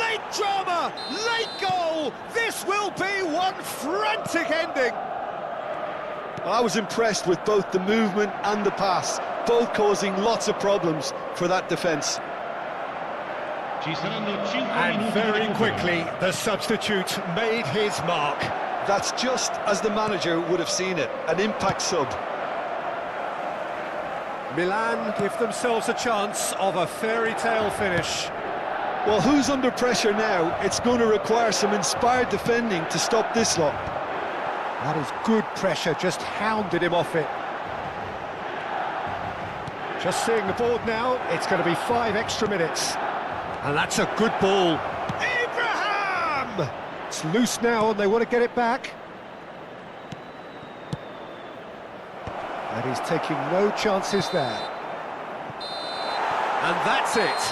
Late drama, late goal! This will be one frantic ending! I was impressed with both the movement and the pass, both causing lots of problems for that defence. Ci saranno 5 and minuti di very recupero. quickly the substitute made his mark. That's just as the manager would have seen it, an impact sub. Milan give themselves a chance of a fairy tale finish. Well, who's under pressure now? It's going to require some inspired defending to stop this lot. That is good pressure, just hounded him off it. Just seeing the board now, it's going to be 5 extra minutes. And that's a good ball. Abraham! It's loose now and they want to get it back. And he's taking no chances there. And that's it.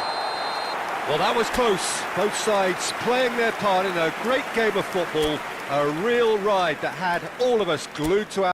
Well, that was close. Both sides playing their part in a great game of football. A real ride that had all of us glued to our...